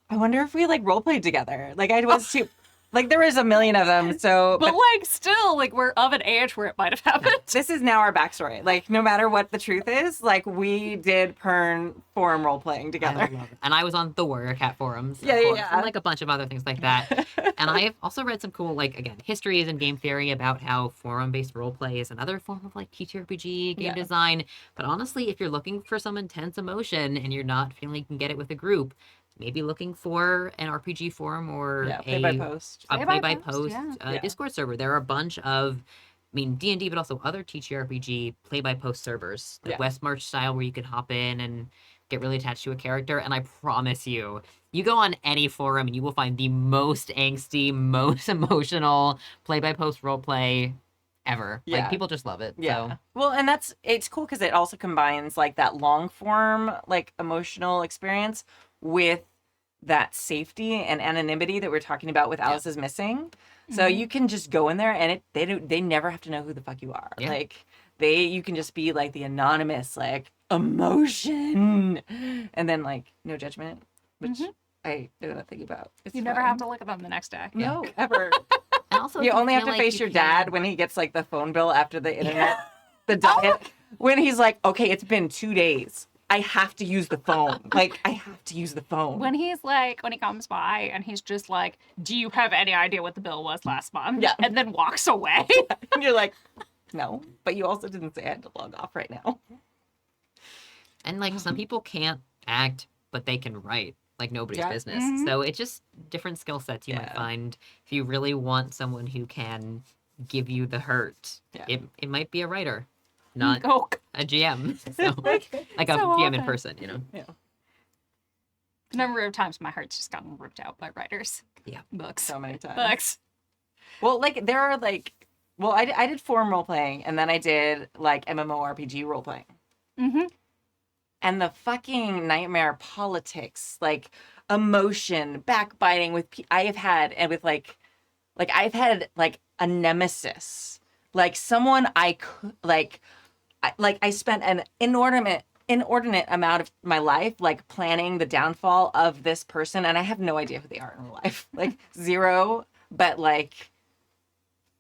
I wonder if we like role played together. Like I was too. Like there was a million of them. So, but like still, like we're of an age where it might have happened. this is now our backstory. Like no matter what the truth is, like we did Pern forum role playing I together. love it. And I was on the Warrior Cat forums. of Yeah, course, yeah. And like a bunch of other things like that. And I've also read some cool, like, again, histories and game theory about how forum-based roleplay is another form of like TTRPG game Yeah. design. But honestly, if you're looking for some intense emotion and you're not feeling you can get it with a group, maybe looking for an RPG forum or Yeah, play by post. a Play by play-by-post post, Yeah. Discord server. There are a bunch of, I mean, D&D, but also other TTRPG play-by-post servers, the Yeah. West March style, where you can hop in and get really attached to a character. And I promise you, you go on any forum and you will find the most angsty, most emotional play-by-post roleplay ever. Yeah. Like, people just love it. Yeah. So, Well, and it's cool because it also combines like that long form, like emotional experience with that safety and anonymity that we're talking about with Alice is Missing. So you can just go in there and they never have to know who the fuck you are. Yeah. Like you can just be like the anonymous like emotion and then like no judgment, which I didn't think about. It's You never fun. have to look at them the next day. No, ever. and also, You if only have feel to like face you your can't- dad when he gets like the phone bill after the internet, the diet. When he's like, okay, it's been 2 days. I have to use the phone. Like, I have to use the phone. When he comes by and he's just like, do you have any idea what the bill was last month? Yeah. And then walks away. And you're like, no, but you also didn't say I had to log off right now. And like some people can't act, but they can write like nobody's Yeah. business. Mhm. So it's just different skill sets you might Yeah. find if you really want someone who can give you the hurt. Yeah. It might be a writer, not Oh, a GM. So like a So GM in often. person, you know. the number of times my heart's just gotten ripped out by writers. Yeah. Books. So many times. Books. Well, like, there are, like, well, I did forum role playing, and then I did, like, MMORPG role playing. Mm-hmm. And the fucking nightmare politics, like, emotion, backbiting with, I have had, and with, like, I've had, like, a nemesis. Like, someone I could, I spent an inordinate amount of my life like planning the downfall of this person, and I have no idea who they are in real life. Like zero. But like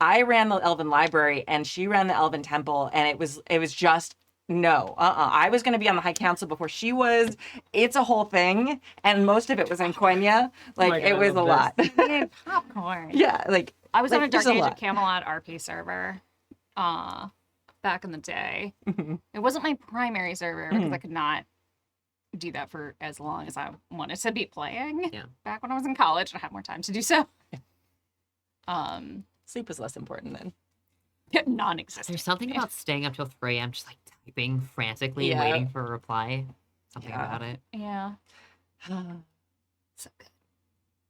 I ran the Elven Library and she ran the Elven Temple, and it was just no. I was gonna be on the High Council before she was. It's a whole thing, and most of it was in Konya. Like my God, it was I a love lot. Popcorn. Yeah, like I was on a like, Dark there's Age lot. of Camelot RP server back in the day. Mhm. It wasn't my primary server because I could not do that for as long as I wanted to be playing. Yeah. Back when I was in college, I had more time to do so. Sleep was less important then. Non-existent. There's something about staying up till 3 a.m. just like typing frantically, Yeah. waiting for a reply. Something Yeah. about it. Yeah. So good.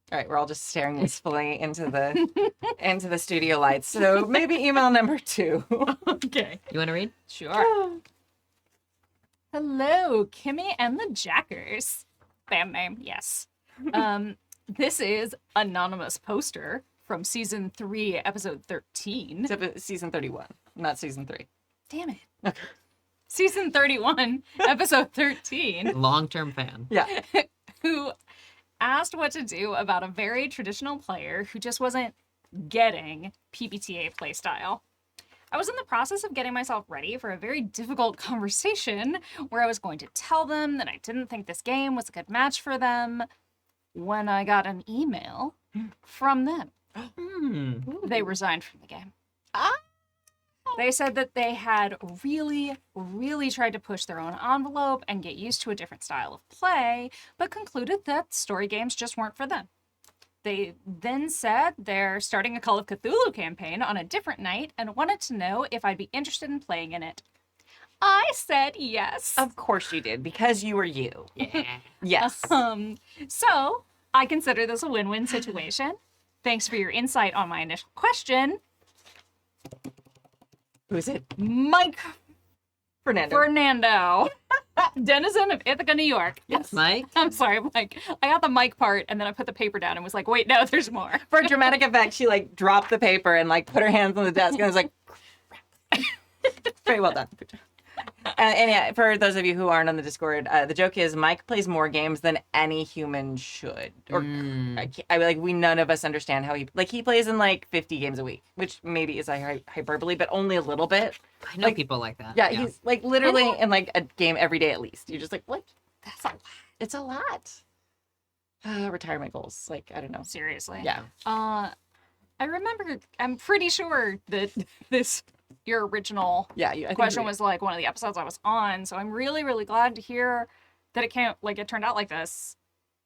All right, we're all just staring wistfully into the studio lights. So maybe email number 2. Okay. You want to read? Sure. Hello, Kimmy and the Jackers. Band name, yes. This is Anonymous Poster from season 3, episode 13. Except season 31, not season 3. Damn it. Okay. Season 31, episode 13, Long-term fan. Yeah. who asked what to do about a very traditional player who just wasn't getting PBTA playstyle. I was in the process of getting myself ready for a very difficult conversation where I was going to tell them that I didn't think this game was a good match for them when I got an email from them. Hmm. They resigned from the game. Ah. They said that they had really, really tried to push their own envelope and get used to a different style of play, but concluded that story games just weren't for them. They then said they're starting a Call of Cthulhu campaign on a different night and wanted to know if I'd be interested in playing in it. I said yes. Of course you did, because you were you. Yeah. Yes. So I consider this a win-win situation. Thanks for your insight on my initial question. Who's it? Mike Fernando. Fernando, denizen of Ithaca, New York. Yes, Mike. I'm sorry, Mike. I got the Mike part, and then I put the paper down and was like, wait, no, there's more. For dramatic effect, she like dropped the paper and like put her hands on the desk and was like, very well done. And yeah, for those of you who aren't on the Discord, the joke is Mike plays more games than any human should. Or we none of us understand how he plays in like 50 games a week, which maybe is a hyperbole, but only a little bit. I know people like that. Yeah, he's like literally in like a game every day at least. You're just like, what? That's a lot. It's a lot. Retirement goals, like I don't know. Seriously. Yeah. I remember, I'm pretty sure that your original Yeah. I think question we- was like one of the episodes I was on. So I'm really, really glad to hear that it turned out like this.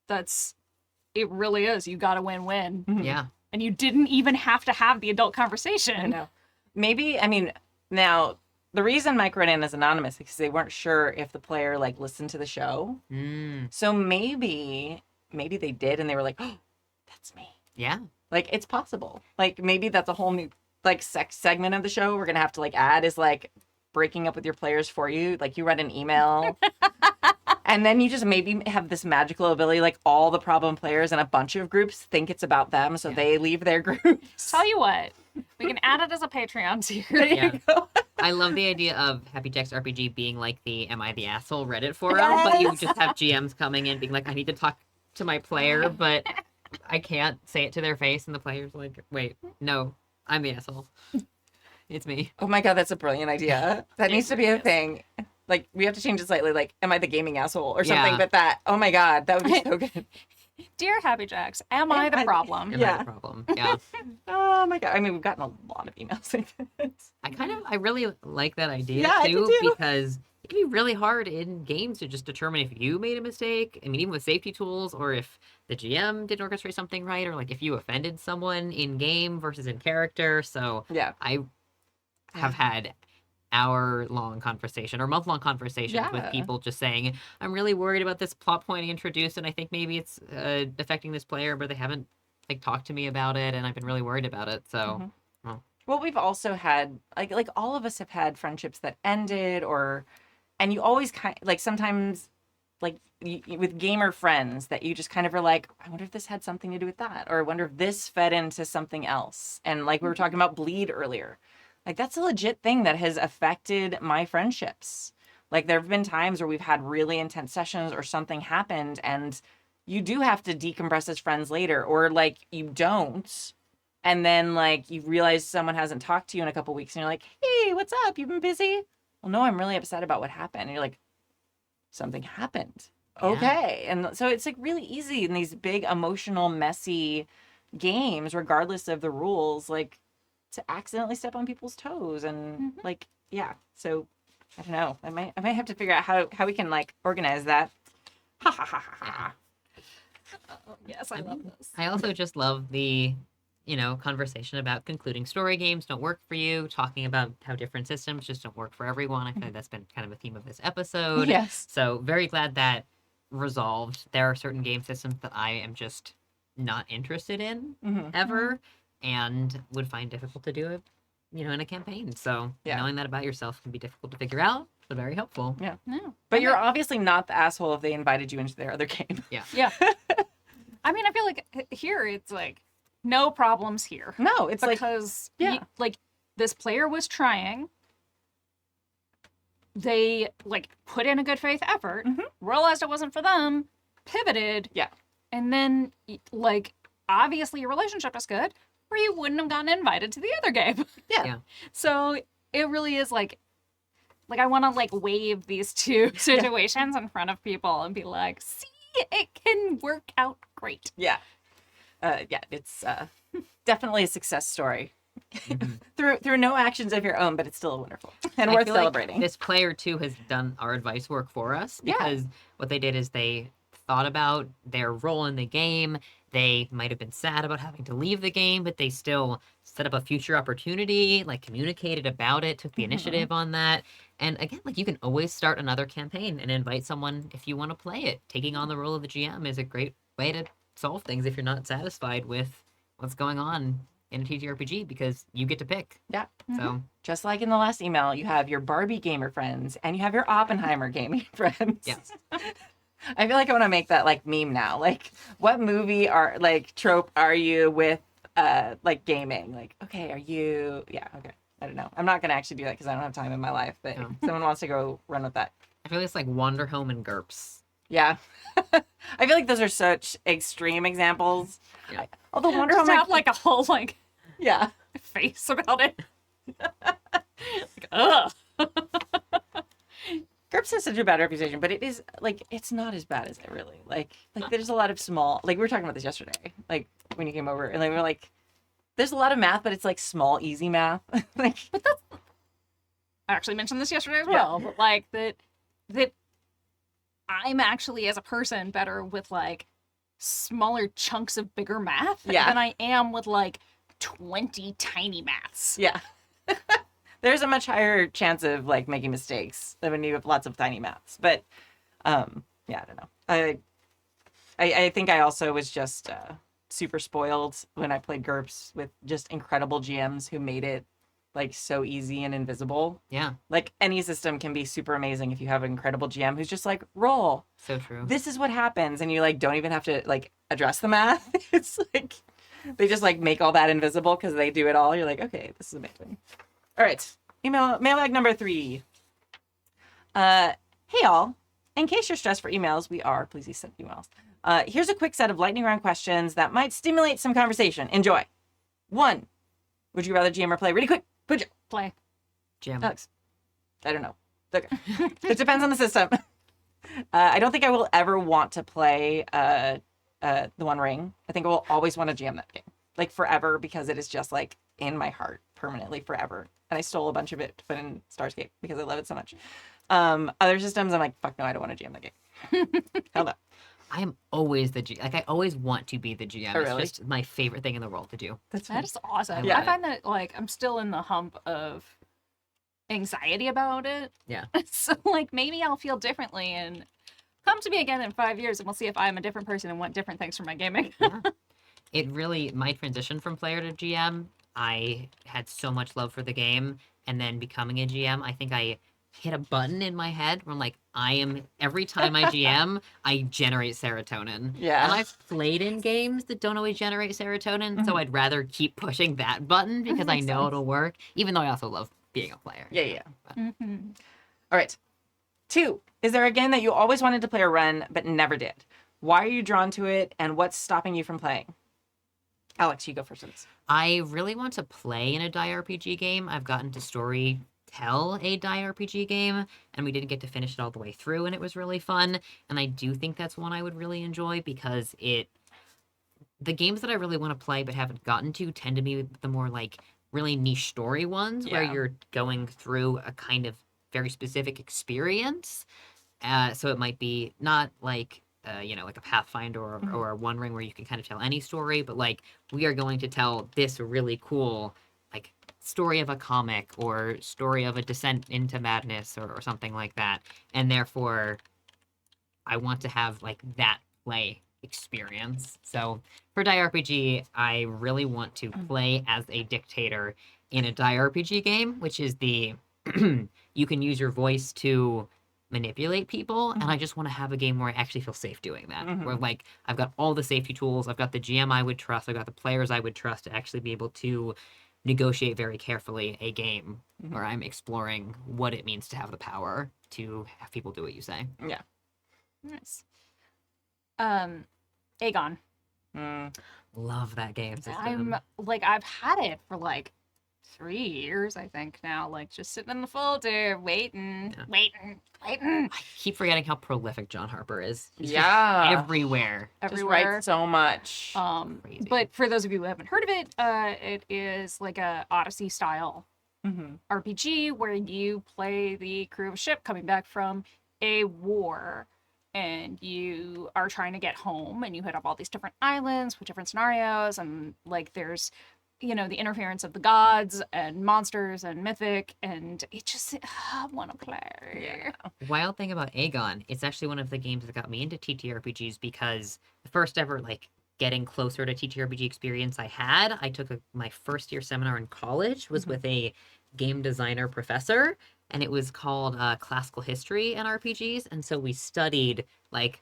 It really is. You got a win-win. Mhm. Yeah. And you didn't even have to have the adult I conversation. know. Maybe, I mean, now the reason Mike wrote in as anonymous is because they weren't sure if the player like listened to the show. So maybe they did and they were like, oh, that's me. Yeah. Like, it's possible. Like, maybe that's a whole new like sex segment of the show we're gonna have to like add is like breaking up with your players for you. Like, you write an email and then you just maybe have this magical ability, like all the problem players in a bunch of groups think it's about them, so they leave their groups. Tell you what, we can add it as a Patreon tier. There you Yeah. go. I love the idea of Happy Jack's RPG being like the Am I the Asshole Reddit forum, but you just have GMs coming in being like, I need to talk to my player, but I can't say it to their face, and the player's like, wait, no, I'm the asshole. It's me. Oh my god, that's a brilliant idea. That needs to be a thing. Like, we have to change it slightly, like, am I the gaming asshole or something? Yeah. But that, oh my god, that would be so good. Dear Happy Jacks, am I the problem? Am Yeah. I the problem? Yeah. Oh my god. I mean, we've gotten a lot of emails like this. I really like that idea Yeah, I do too, too. because it can be really hard in games to just determine if you made a mistake. I mean, even with safety tools, or if the GM didn't orchestrate something right, or like if you offended someone in game versus in character. So Yeah. I have had hour-long conversation or month-long conversations Yeah. with people just saying, I'm really worried about this plot point I introduced, and I think maybe it's affecting this player, but they haven't like talked to me about it, and I've been really worried about it. So Well, we've also had like all of us have had friendships that ended, and you always like sometimes like with gamer friends that you just kind of are like, I wonder if this had something to do with that, or I wonder if this fed into something else. And like we were talking about bleed earlier, like that's a legit thing that has affected my friendships. Like there have been times where we've had really intense sessions or something happened, and you do have to decompress as friends later, or like you don't. And then, like, you realize someone hasn't talked to you in a couple weeks, and you're like, hey, what's up? You've been busy? Well, no, I'm really upset about what happened. And you're like, something happened. Yeah. Okay. And so it's, like, really easy in these big, emotional, messy games, regardless of the rules, like, to accidentally step on people's toes. And, like, yeah. So, I don't know. I might have to figure out how we can, like, organize that. Ha, ha, ha, ha, ha. Oh, yes, I love this. I also just love the, conversation about concluding story games don't work for you, talking about how different systems just don't work for everyone. I feel like that's been kind of a theme of this episode. Yes. So very glad that resolved. There are certain game systems that I am just not interested in ever, and would find difficult to do it, in a campaign. So Yeah. knowing that about yourself can be difficult to figure out, but very helpful. Yeah. No. But you're obviously not the asshole if they invited you into their other game. Yeah. I mean, I feel like here it's like no problems here. No, it's like, Because yeah. this player was trying. They put in a good faith effort, realized it wasn't for them, pivoted. Yeah. And then obviously your relationship is good, or you wouldn't have gotten invited to the other game. yeah. So it really is like I want to wave these two situations in front of people and be like, see, it can work out great. Yeah. It's definitely a success story. through no actions of your own, but it's still wonderful and I worth feel like celebrating. this player too has done our advice work for us, Yeah. because what they did is they thought about their role in the game. They might have been sad about having to leave the game, but they still set up a future opportunity, communicated about it, took the initiative on that, And again, like you can always start another campaign and invite someone if you want to play it. Taking on the role of the GM is a great way to solve things if you're not satisfied with what's going on in a TTRPG because you get to pick. Yeah. So Just like in the last email, you have your Barbie gamer friends and you have your Oppenheimer gaming friends. Yes. I feel like I want to make that like meme now. Like, what movie are like trope are you with like gaming? Like, okay, are you? Yeah, okay. I don't know. I'm not gonna actually do that because I don't have time in my life. But No. if someone wants to go run with that. I feel it's like Wander Home and GURPS. Yeah. I feel like those are such extreme examples. Yeah. Although Wonder Just Home, have like a whole like yeah. face about it. Like, ugh. GURPS has such a bad reputation, but it is like it's not as bad as it really like. Like there's a lot of small like we were talking about this yesterday, like when you came over, and like we were like, there's a lot of math, but it's like small, easy math. Like, But that's I actually mentioned this yesterday as Yeah. well. But like that I'm actually as a person better with like smaller chunks of bigger math Yeah. than I am with like 20 tiny maths. yeah, there's a much higher chance of like making mistakes than when you have lots of tiny maths. But yeah, I don't know. I think I also was just super spoiled when I played GURPS with just incredible GMs who made it like so easy and invisible. Yeah, Like any system can be super amazing if you have an incredible GM who's just like, roll. so true. This is what happens, and you like don't even have to like address the math. It's like they just like make all that invisible because they do it all. You're like, okay, this is amazing. All right, mailbag number 3. Hey y'all, in case you're stressed for emails, we are. Please send emails. Here's a quick set of lightning round questions that might stimulate some conversation. Enjoy. 1. Would you rather GM or play? Really quick. Good job, Play. Jim. Alex. I don't know. Okay. It depends on the system. I don't think I will ever want to play the One Ring. I think I will always want to jam that game, like forever, because it is just like in my heart permanently forever. And I stole a bunch of it to put in Starscape because I love it so much. Other systems, I'm like, fuck no, I don't want to jam that game. Hell no. I am always the Like I always want to be the GM. Oh, It's really? just my favorite thing in the world to do. That's That is awesome. Yeah. I find that like I'm still in the hump of anxiety about it. Yeah. So like maybe I'll feel differently and come to me again in 5 years and we'll see if I'm a different person and want different things from my gaming. It really, my transition from player to GM, I had so much love for the game, and then becoming a GM, I think I hit a button in my head where I'm like, every time I GM, I generate serotonin. Yeah. And I've played in games that don't always generate serotonin, so I'd rather keep pushing that button because I Makes know sense. it'll work, even though I also love being a player. Yeah. Mm-hmm. All right. 2. Is there a game that you always wanted to play or run but never did? Why are you drawn to it, and what's stopping you from playing? Alex, you go first on this. I really want to play in a RPG game. I've gotten to story tell a RPG game, and we didn't get to finish it all the way through, and it was really fun. And I do think that's one I would really enjoy because the games that I really want to play but haven't gotten to tend to be the more like really niche story ones where Yeah. you're going through a kind of very specific experience. So it might be not like like a Pathfinder or a One Ring where you can kind of tell any story, but like we are going to tell this really cool like story of a comic or story of a descent into madness or something like that. And therefore I want to have like that play experience. So for RPG, I really want to play as a dictator in a RPG game, which is the you can use your voice to manipulate people, and I just want to have a game where I actually feel safe doing that. Where like I've got all the safety tools, I've got the GM I would trust, I've got the players I would trust to actually be able to negotiate very carefully a game where I'm exploring what it means to have the power to have people do what you say. Yeah. Nice. Aegon. Love that game system. I've had it for like 3 years, I think now, like just sitting in the folder, waiting. I keep forgetting how prolific John Harper is. He's just Yeah. everywhere. Just Everywhere. write so much. Crazy. But for those of you who haven't heard of it, it is like a Odyssey style RPG where you play the crew of a ship coming back from a war, and you are trying to get home, and you hit up all these different islands with different scenarios, and like there's you know, the interference of the gods and monsters and mythic, and it just, I want to play. Wild thing about Aegon, it's actually one of the games that got me into TTRPGs because the first ever like getting closer to TTRPG experience I took my first year seminar in college was with a game designer professor, and it was called Classical History and RPGs, and so we studied like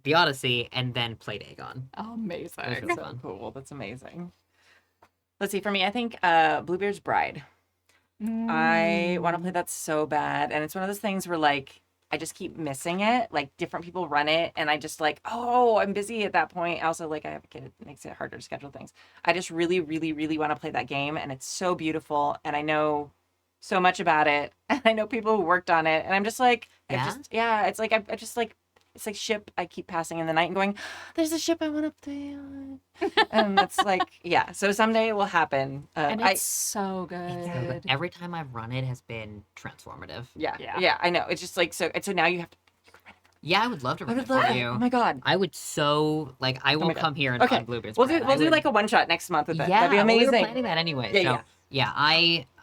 the Odyssey and then played Aegon. Amazing. It was really So fun. cool. That's amazing. Let's see. For me, I think Bluebeard's Bride. I want to play that so bad, and it's one of those things where like I just keep missing it. Like different people run it, and I just like, oh, I'm busy at that point. Also, like I have a kid, it makes it harder to schedule things. I just really, really, really want to play that game, and it's so beautiful, and I know so much about it, and I know people who worked on it, and I'm just like, it's like I just like. It's like ship I keep passing in the night and going, there's a ship I want to play on. And it's like, yeah. So someday it will happen. And it's so good. It's so good. Every time I've run it has been transformative. Yeah. Yeah. I know. It's just like so. And so now you have to. Yeah, I would love to I run would it for love. you. Oh my god. I would so like. I will my God. come here and Okay. on Bluebeard's We'll Bride. do like a one shot next month with it. Yeah, That'd be well, amazing. we were planning that anyway. Yeah, Yeah,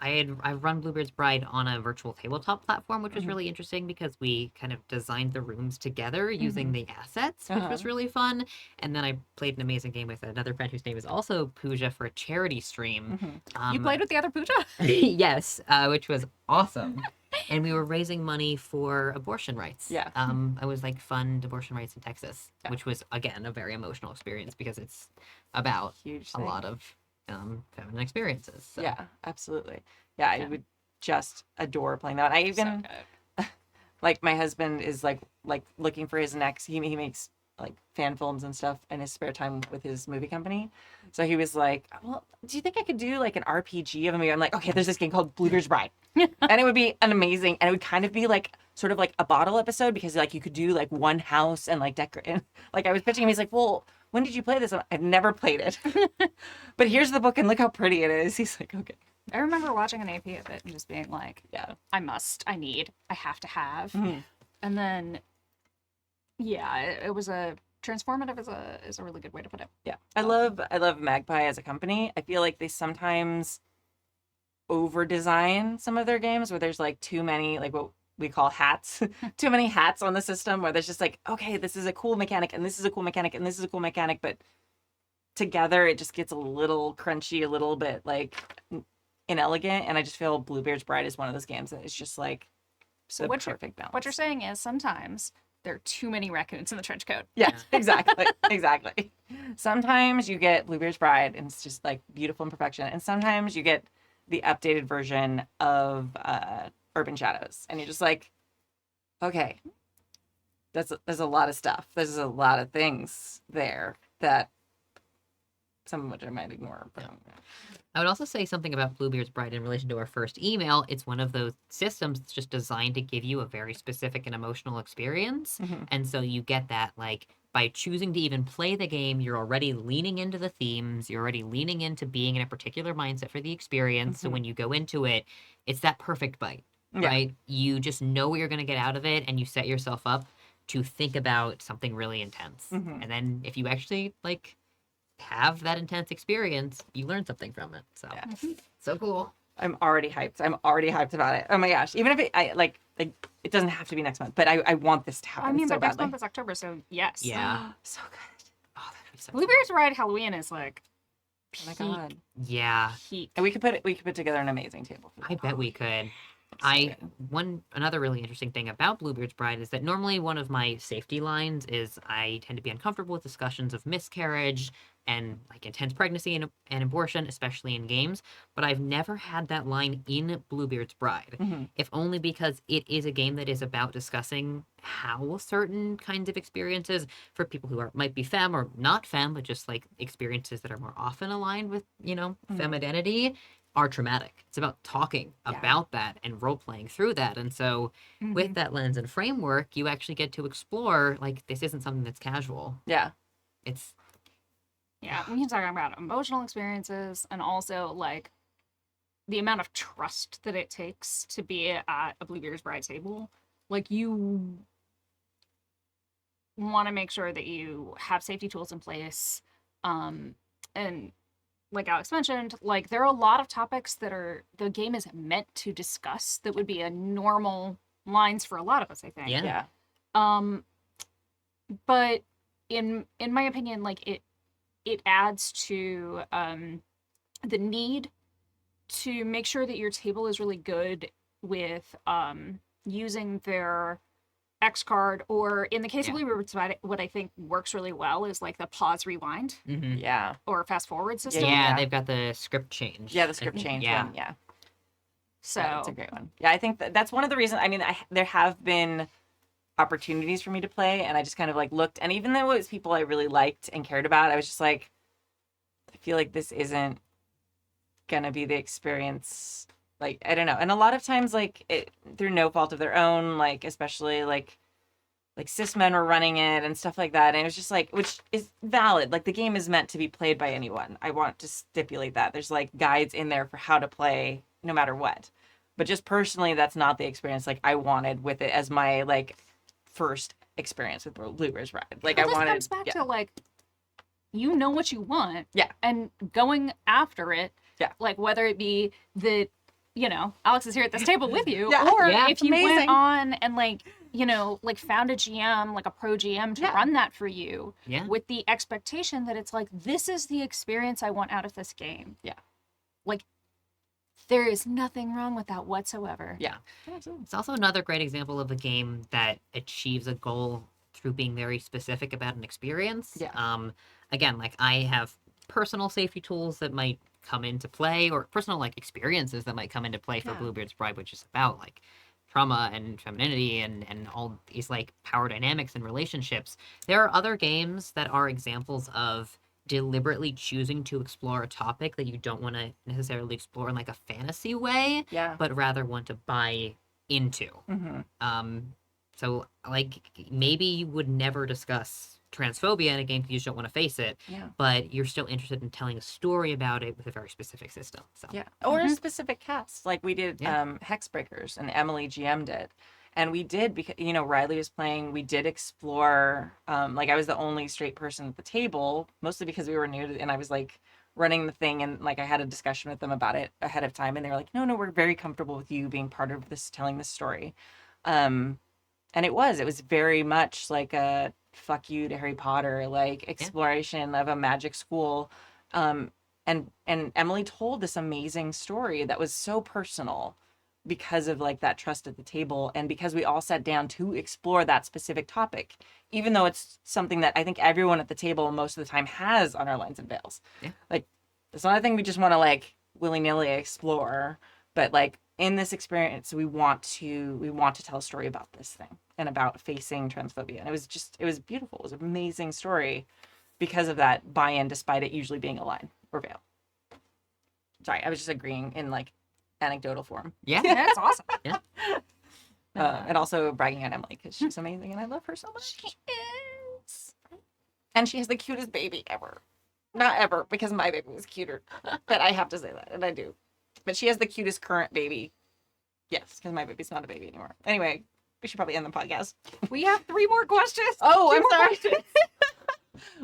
I've run Bluebeard's Bride on a virtual tabletop platform, which was really interesting because we kind of designed the rooms together using the assets, which was really fun. And then I played an amazing game with another friend whose name is also Pooja for a charity stream. You played with the other Pooja? Yes, which was awesome. And we were raising money for abortion rights. Yeah. I was like fund abortion rights in Texas, which was again a very emotional experience because it's about Huge a thing. lot of feminine experiences. So. Yeah, absolutely. Yeah, I would just adore playing that. I even like my husband is like looking for his next. He makes like fan films and stuff in his spare time with his movie company. So he was like, "Well, do you think I could do like an RPG of a movie?" I'm like, "Okay, there's this game called Bluebeard's Bride," and it would be an amazing, and it would kind of be like sort of like a bottle episode because like you could do like one house and like decorate. Like I was pitching him, he's like, "Well, when did you play this?" I've never played it, but here's the book and look how pretty it is. He's like, "Okay." I remember watching an AP of it and just being like, Yeah. I have to have. Mhm. And then, yeah, it was a transformative is a really good way to put it. Yeah. I love Magpie as a company. I feel like they sometimes over design some of their games where there's like too many like what we call hats. Too many hats on the system where there's just like, okay, this is a cool mechanic and this is a cool mechanic and this is a cool mechanic, but together it just gets a little crunchy, a little bit like inelegant, and I just feel Bluebeard's Bride is one of those games that is just like So the what you're- perfect balance. What you're saying is sometimes there are too many raccoons in the trench coat. Yeah, exactly. Exactly. Sometimes you get Bluebeard's Bride and it's just like beautiful in perfection. And sometimes you get the updated version of Urban Shadows. And you're just like, okay, there's a lot of stuff. There's a lot of things there that some of which I might ignore. But I would also say something about Bluebeard's Bride in relation to our first email. It's one of those systems that's just designed to give you a very specific and emotional experience. Mhm. And so you get that, like, by choosing to even play the game, you're already leaning into the themes. You're already leaning into being in a particular mindset for the experience. So when you go into it, it's that perfect bite, Yeah. right? You just know what you're going to get out of it, and you set yourself up to think about something really intense. Mhm. And then if you actually, like, have that intense experience, you learn something from it. So Yeah. so cool. I'm already hyped. I'm already hyped about it. Oh my gosh. Even if I like it doesn't have to be next month, but I want this to happen I mean, so but next badly. month is October, so yes. Yeah. So good. Oh, that'd be so Bluebeard's Ride Halloween is like Oh my peak, god. Yeah, peak. And we could put together an amazing table. For I that. bet we could. So Another really interesting thing about Bluebeard's Bride is that normally one of my safety lines is I tend to be uncomfortable with discussions of miscarriage and like intense pregnancy and abortion, especially in games. But I've never had that line in Bluebeard's Bride, Mhm. if only because it is a game that is about discussing how certain kinds of experiences for people who might be femme or not femme, but just like experiences that are more often aligned with, femme identity are traumatic. It's about talking Yeah. about that and role playing through that. And so with that lens and framework, you actually get to explore like this isn't something that's casual. Yeah. It's Yeah, we can talk about emotional experiences and also like the amount of trust that it takes to be at a Bluebeard's Bride table. Like you want to make sure that you have safety tools in place, and like Alex mentioned, like there are a lot of topics that the game is meant to discuss that would be a normal lines for a lot of us, I think. Yeah. Yeah. But in my opinion, like it adds to the need to make sure that your table is really good with using their X card, or in the case of Bluebird's, what I think works really well is like the pause rewind Mm-hmm. Yeah. or fast forward system. Yeah, Yeah. they've got the script change. Yeah, the script change Yeah. one. Yeah. So That's a great one. Yeah, I think that's one of the reasons. I mean, there have been opportunities for me to play, and I just kind of like looked, and even though it was people I really liked and cared about, I was just like, I feel like this isn't gonna be the experience. Like, I don't know. And a lot of times, like, through no fault of their own, like, especially like cis men were running it and stuff like that, and it was just like, which is valid. Like, the game is meant to be played by anyone. I want to stipulate that there's like guides in there for how to play no matter what. But just personally, that's not the experience like I wanted with it as my like first experience with Bluebird's Ride. Like, well, I this wanted, comes back yeah. to like, you know what you want, Yeah. and going after it. Yeah. Like whether it be that, you know, Alex is here at this table with you, Yeah. or Yeah. if you Amazing. went on and like, you know, like found a GM, like a pro GM to Yeah. run that for you Yeah. with the expectation that it's like, this is the experience I want out of this game. Yeah. Like, there is nothing wrong with that whatsoever. Yeah. It's also another great example of a game that achieves a goal through being very specific about an experience. Yeah. Again, like I have personal safety tools that might come into play, or personal like experiences that might come into play for Yeah. Bluebird's Bride, which is about like trauma and femininity and all these like power dynamics and relationships. There are other games that are examples of deliberately choosing to explore a topic that you don't want to necessarily explore in like a fantasy way, Yeah. but rather want to buy into. Mm-hmm. So like maybe you would never discuss transphobia in a game because you just don't want to face it, Yeah. but you're still interested in telling a story about it with a very specific system. So Yeah. Or a specific cast. Like we did Yeah. Hexbreakers, and Emily GM did. And we did, because, you know, Riley was playing, we did explore, like I was the only straight person at the table, mostly because we were new to, and I was like running the thing, and like I had a discussion with them about it ahead of time, and they were like, no, we're very comfortable with you being part of this, telling this story. And it was very much like a fuck you to Harry Potter, like exploration of a magic school. And Emily told this amazing story that was so personal because of like that trust at the table, and because we all sat down to explore that specific topic, even though it's something that I think everyone at the table most of the time has on our lines and veils. Yeah. Like, it's not a thing we just want to like willy-nilly explore, but like in this experience we want to tell a story about this thing and about facing transphobia. And it was beautiful. It was an amazing story because of that buy-in, despite it usually being a line or veil. Sorry, I was just agreeing in like anecdotal form. yeah. That's awesome. And also bragging on Emily because she's amazing and I love her so much. She is. And she has the cutest baby ever. Not ever, because my baby was cuter. But I have to say that, and I do. But she has the cutest current baby. Yes, because my baby's not a baby anymore. Anyway, we should probably end the podcast. We have 3 more questions. Oh, Two I'm more sorry. questions.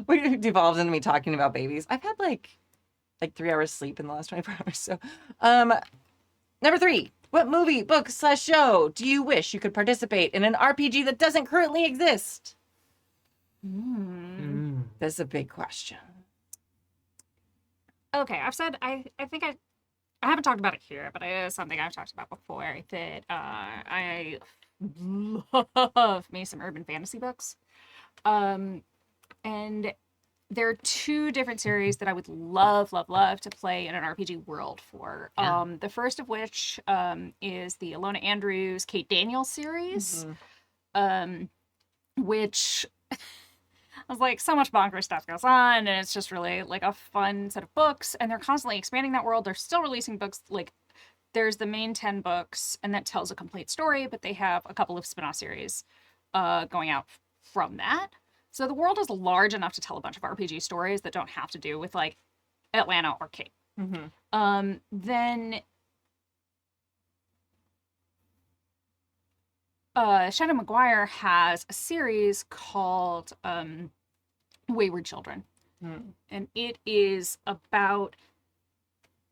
We devolved into me talking about babies. I've had like 3 hours sleep in the last 24 hours. So, number 3. What movie, book, / show do you wish you could participate in an RPG that doesn't currently exist? That's a big question. Okay, I've said I think I haven't talked about it here, but it is something I've talked about before, that I love me some urban fantasy books. And there are 2 different series that I would love to play in an RPG world for. Yeah. The first of which is the Alona Andrews Kate Daniels series, which I was like, so much bonkers stuff goes on, and it's just really like a fun set of books, and they're constantly expanding that world. They're still releasing books. Like, there's the main 10 books, and that tells a complete story, but they have a couple of spin-off series going out from that. So the world is large enough to tell a bunch of RPG stories that don't have to do with like Atlanta or Kate. Then Shannon McGuire has a series called Wayward Children. And it is about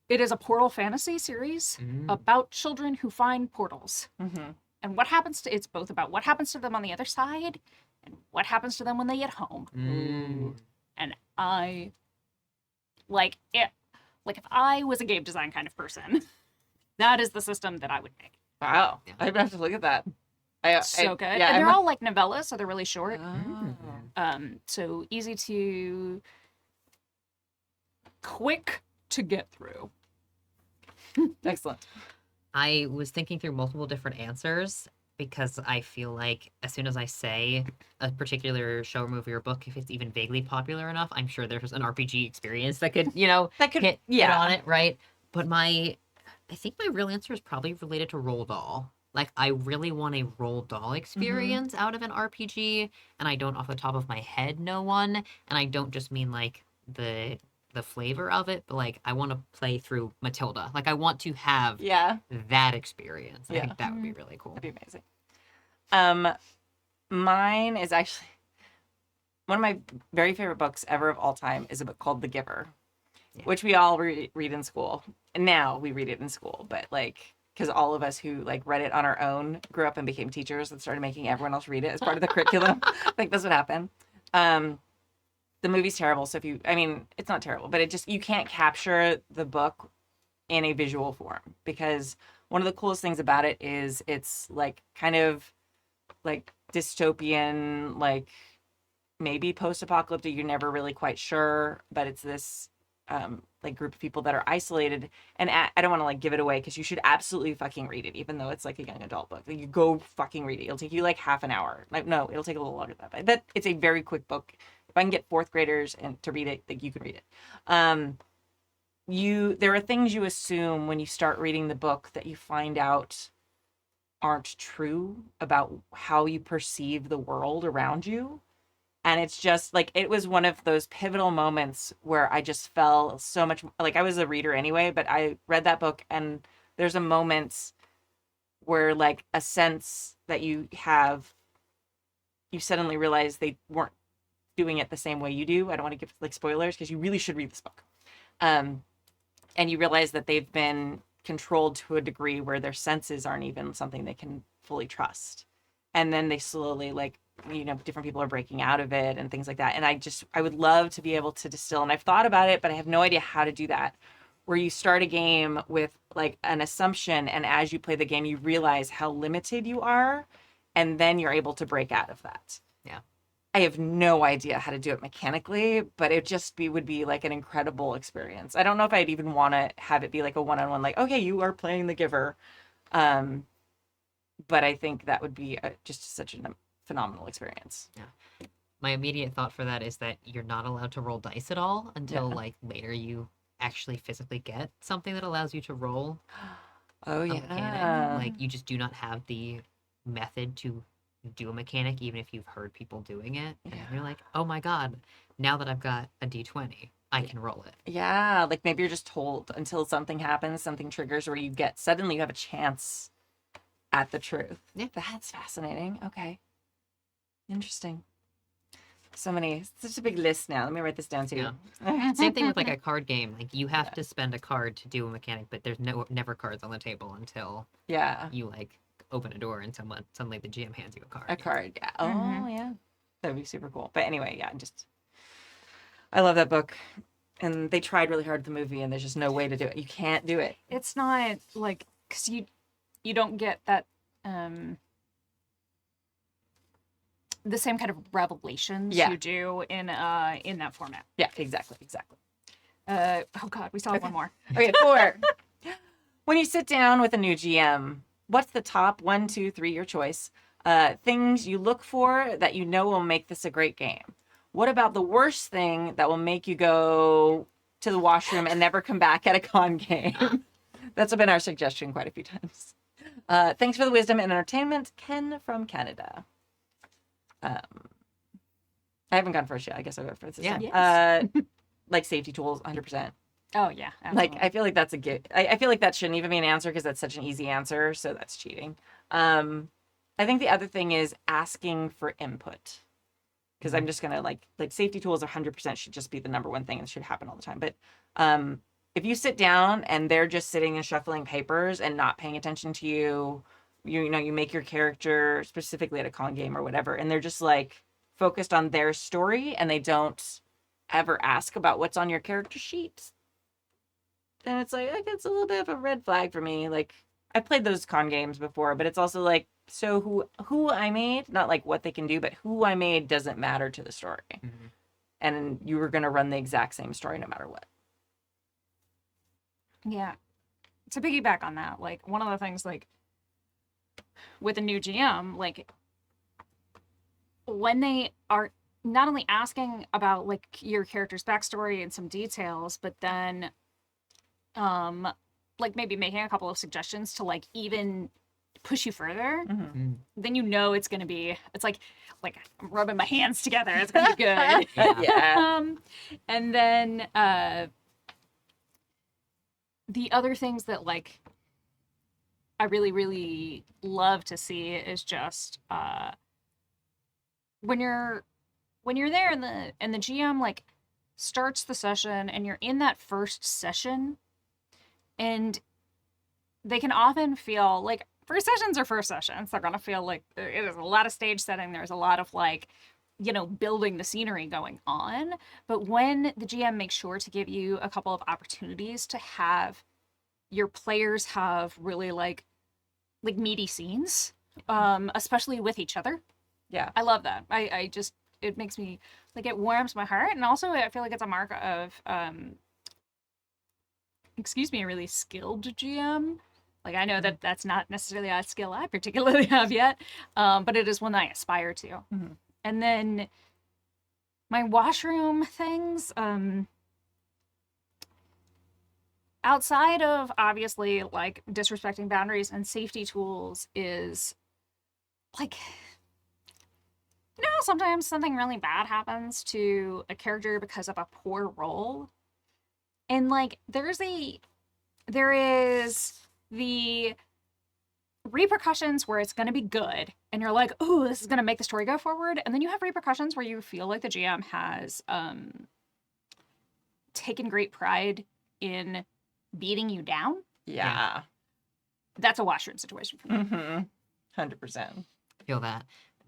It is a portal fantasy series Mm. about children who find portals. Mm-hmm. And what happens to it's both about what happens to them on the other side and what happens to them when they get home. Mm. And I like it. Like if I was a game design kind of person, that is the system that I would make. Wow. Yeah. I'd have to look at that. So good. Yeah, And they're I'm- all like novellas, so they're really short. Oh. So easy to quick to get through. Excellent. I was thinking through multiple different answers because I feel like as soon as I say a particular show or movie or book, if it's even vaguely popular enough, I'm sure there's an RPG experience that could, That could hit yeah. on it, right? But I think my real answer is probably related to Roll Doll. Like, I really want a Roll Doll experience out of an RPG, and I don't off the top of my head know one, and I don't just mean like the flavor of it, but like I want to play through Matilda. Like, I want to have Yeah. that experience. I Yeah. think that would be really cool. That'd be amazing. Mine is actually one of my very favorite books ever of all time is a book called The Giver, which we all read in school. And now we read it in school, but like, because all of us who like read it on our own grew up and became teachers and started making everyone else read it as part of the curriculum. I think that's what happened. The movie's terrible. So it's not terrible, but you can't capture the book in a visual form because one of the coolest things about it is it's like kind of like dystopian, like maybe post-apocalyptic. You're never really quite sure, but it's this like group of people that are isolated. And I don't want to like give it away because you should absolutely fucking read it, even though it's like a young adult book. Like, you go fucking read it. It'll take you like half an hour. Like, no, it'll take a little longer than that. But it's a very quick book. If I can get fourth graders and to read it, like, you can read it. There are things you assume when you start reading the book that you find out aren't true about how you perceive the world around you. And it's just like, it was one of those pivotal moments where I just fell so much, like, I was a reader anyway, but I read that book and there's a moment where like a sense that you suddenly realize they weren't doing it the same way you do. I don't want to give like spoilers because you really should read this book. And you realize that they've been controlled to a degree where their senses aren't even something they can fully trust. And then they slowly, like, different people are breaking out of it and things like that. And I would love to be able to distill, and I've thought about it, but I have no idea how to do that, where you start a game with like an assumption, and as you play the game, you realize how limited you are, and then you're able to break out of that. Yeah. I have no idea how to do it mechanically, but would be like an incredible experience. I don't know if I'd even want to have it be like a one-on-one, like, okay, you are playing the Giver. But I think that would be just such a phenomenal experience. Yeah. My immediate thought for that is that you're not allowed to roll dice at all until Yeah. like later you actually physically get something that allows you to roll Oh a yeah. mechanic. Like, you just do not have the method to do a mechanic, even if you've heard people doing it. And Yeah. you're like, oh my god, now that I've got a d20, I can roll it. Yeah, like maybe you're just told until something happens, something triggers, where suddenly you have a chance at the truth. Yeah. That's fascinating. Okay. Interesting. Such a big list now. Let me write this down too. Yeah. Same thing with like a card game. Like, you have to spend a card to do a mechanic, but there's never cards on the table until Yeah. you like open a door and suddenly the GM hands you a card. A card. Yeah. Oh, Mhm. yeah. That'd be super cool. But anyway, yeah, I love that book. And they tried really hard with the movie, and there's just no way to do it. You can't do it. It's not like because you don't get that the same kind of revelations Yeah. you do in that format. Yeah, exactly. Oh god, we still have one more. Okay, 4. When you sit down with a new GM, what's the top 1, 2, 3, your choice, things you look for that you know will make this a great game? What about the worst thing that will make you go to the washroom and never come back at a con game? That's been our suggestion quite a few times. Thanks for the wisdom and entertainment, Ken from Canada. I haven't gone first yet. I guess I'll go first this Yeah. time. Yes. Like safety tools, 100%. Oh yeah, Like, absolutely. I feel like that's a gift. I feel like that shouldn't even be an answer because that's such an easy answer. So that's cheating. I think the other thing is asking for input, because I'm just going to like safety tools 100% should just be the number one thing and should happen all the time. But if you sit down and they're just sitting and shuffling papers and not paying attention to you, you know, you make your character specifically at a con game or whatever, and they're just like focused on their story and they don't ever ask about what's on your character sheet, then it's like it's a little bit of a red flag for me. Like I've played those con games before, but it's also like, so who I made, not like what they can do, but who I made doesn't matter to the story. Mhm. And you were gonna run the exact same story no matter what. Yeah. To piggyback on that, like one of the things like with a new GM, like when they are not only asking about like your character's backstory and some details, but then like maybe making a couple of suggestions to like even push you further, Mm. then you know it's gonna be, it's like I'm rubbing my hands together, it's gonna be good. Yeah. Yeah. And then the other things that like I really, really love to see is just when you're there and the GM like starts the session and you're in that first session, and they can often feel like first sessions are first sessions. They're gonna feel like it is a lot of stage setting. There's a lot of like, you know, building the scenery going on. But when the GM makes sure to give you a couple of opportunities to have your players have really like meaty scenes, especially with each other. Yeah. I love that. I just, it makes me like, it warms my heart, and also I feel like it's a mark of a really skilled GM. Like I know that that's not necessarily a skill I particularly have yet, but it is one that I aspire to. Mm-hmm. And then my washroom things, outside of obviously like disrespecting boundaries and safety tools, is like, you know, sometimes something really bad happens to a character because of a poor roll. And like there is the repercussions where it's going to be good and you're like, oh, this is going to make the story go forward. And then you have repercussions where you feel like the GM has taken great pride in beating you down. Yeah. That's a washroom situation for me. Mm-hmm. 100%. Feel that.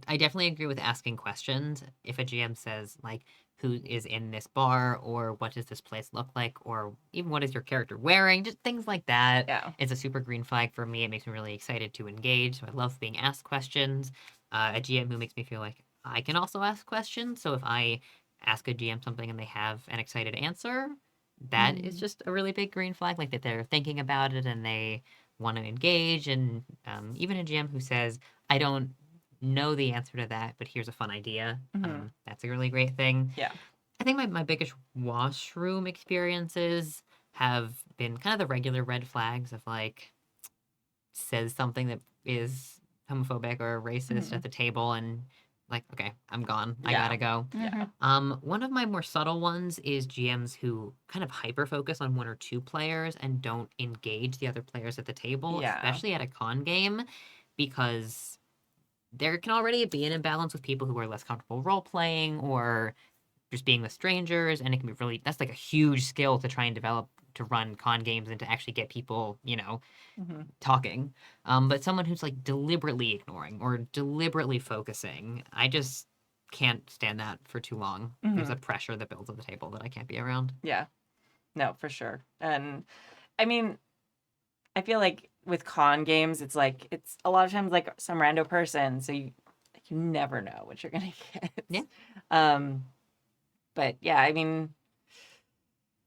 I definitely agree with asking questions. If a GM says like, who is in this bar, or what does this place look like, or even what is your character wearing, just things like that. Yeah. It's a super green flag for me. It makes me really excited to engage. So I love being asked questions. A GM who makes me feel like I can also ask questions. So if I ask a GM something and they have an excited answer, that is just a really big green flag, like that they're thinking about it and they want to engage. And even a GM who says, I don't know the answer to that, but here's a fun idea. Mhm. That's a really great thing. Yeah. I think my biggest washroom experiences have been kind of the regular red flags of like, says something that is homophobic or racist at the table, and like, okay, I'm gone. I Yeah. gotta go. Mhm. One of my more subtle ones is GMs who kind of hyper focus on one or two players and don't engage the other players at the table, Yeah. especially at a con game, because there can already be an imbalance with people who are less comfortable role playing or just being with strangers, and it can be really, that's like a huge skill to try and develop to run con games and to actually get people, you know, Mhm. talking. But someone who's like deliberately ignoring or deliberately focusing, I just can't stand that for too long. There's a pressure that builds at the table that I can't be around. Yeah. No, for sure. And I mean, I feel like with con games, it's like, it's a lot of times like some rando person. So you never know what you're going to get. Yeah. But yeah, I mean,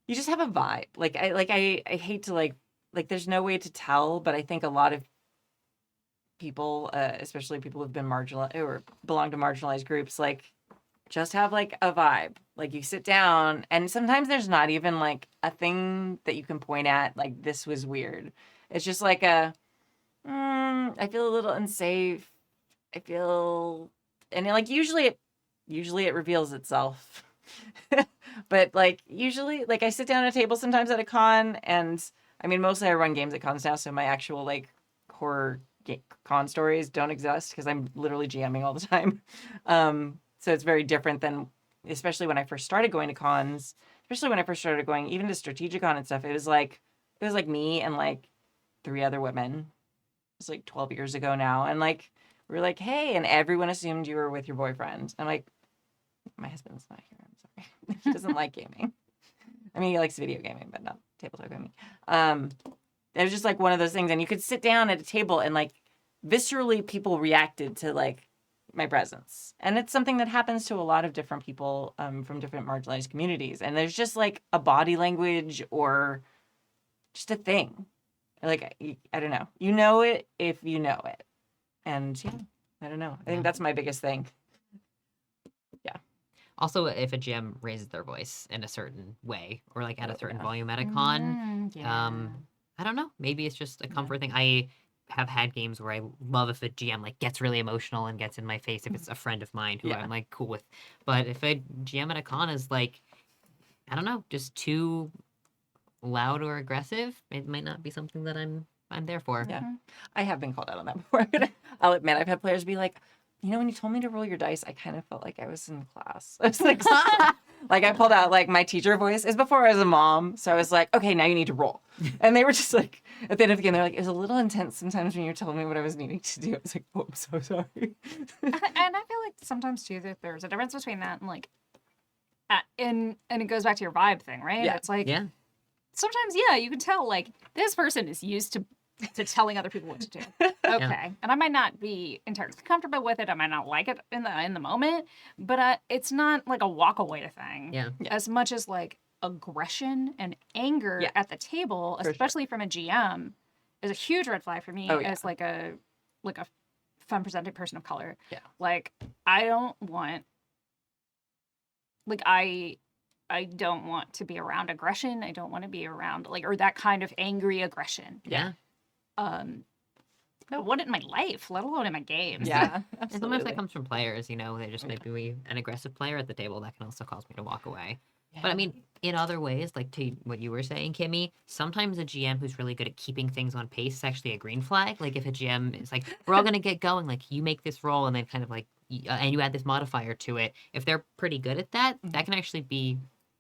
you just have a vibe. I hate to like there's no way to tell, but I think a lot of people, especially people who've been marginalized or belong to marginalized groups, like just have like a vibe. Like you sit down and sometimes there's not even like a thing that you can point at, like this was weird. It's just like I feel a little unsafe. I feel, and like usually it reveals itself. But like usually, like I sit down at a table sometimes at a con, and I mean mostly I run games at cons now, so my actual like horror con stories don't exist because I'm literally GMing all the time. So it's very different than, especially when I first started going to cons, especially when I first started going, even to Strategicon and stuff, it was like me and like 3 other women. It was like 12 years ago now. And like, we were like, hey, and everyone assumed you were with your boyfriend. I'm like, my husband's not here. I'm sorry. He doesn't like gaming. I mean, he likes video gaming, but not tabletop gaming. It was just like one of those things. And you could sit down at a table and like viscerally people reacted to like my presence. And it's something that happens to a lot of different people from different marginalized communities. And there's just like a body language or just a thing. Like, I don't know. You know it if you know it. And yeah, I don't know. I think that's my biggest thing. Also, if a GM raises their voice in a certain way or like at a certain volume at a con, I don't know. Maybe it's just a comfort thing. I have had games where I love if a GM like gets really emotional and gets in my face if it's a friend of mine who I'm like cool with. But if a GM at a con is like, I don't know, just too loud or aggressive, it might not be something that I'm there for. Yeah. I have been called out on that before. I'll admit, I've had players be like, you know, when you told me to roll your dice, I kind of felt like I was in class. I was like, like I pulled out like my teacher voice. It's before I was a mom. So I was like, okay, now you need to roll. And they were just like, at the end of the game, they're like, it was a little intense sometimes when you were telling me what I was needing to do. I was like, oh, I'm so sorry. And I feel like sometimes too that there's a difference between that and like, and it goes back to your vibe thing, right? Yeah. It's like, Yeah. sometimes, you can tell like this person is used to telling other people what to do. Okay. And I might not be entirely comfortable with it. I might not like it in the moment, but it's not like a walk away thing. Yeah. As much as like aggression and anger at the table, especially from a GM, is a huge red flag for me as like a femme presenting person of color. Yeah. Like I don't want I don't want to be around aggression. I don't want to be around or that kind of angry aggression. Yeah. What in my life, let alone in my games. Yeah. And sometimes that comes from players, you know, they just might be an aggressive player at the table that can also cause me to walk away. Yeah. But I mean, in other ways, like to what you were saying, Kimmy, sometimes a GM who's really good at keeping things on pace is actually a green flag. Like if a GM is like, we're all going to get going, like you make this roll and then kind of like, and you add this modifier to it. If they're pretty good at that, that can actually be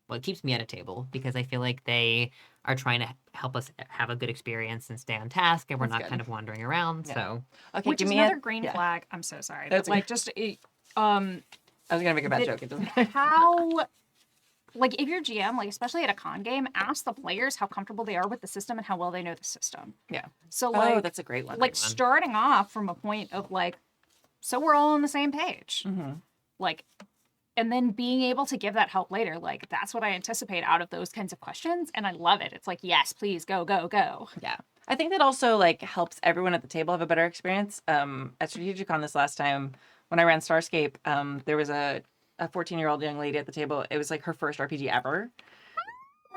what keeps me at a table because I feel like they are trying to help us have a good experience and stay on task and we're not kind of wandering around. Yeah. So, Okay, Which give is me another green flag. I'm so sorry. That's But like okay. just I was gonna make a bad joke. It doesn't. how like if you're GM, like especially at a con game, ask the players how comfortable they are with the system and how well they know the system. Yeah. So Oh, like that's a great one. like starting off from a point of like, so we're all on the same page. Mm-hmm. Like, and then being able to give that help later, like that's what I anticipate out of those kinds of questions, and I love it. It's like, yes, please go, go, go. Yeah. I think that also like helps everyone at the table have a better experience. At Strategicon this last time when I ran Starscape, there was a 14-year-old young lady at the table. It was like her first RPG ever. And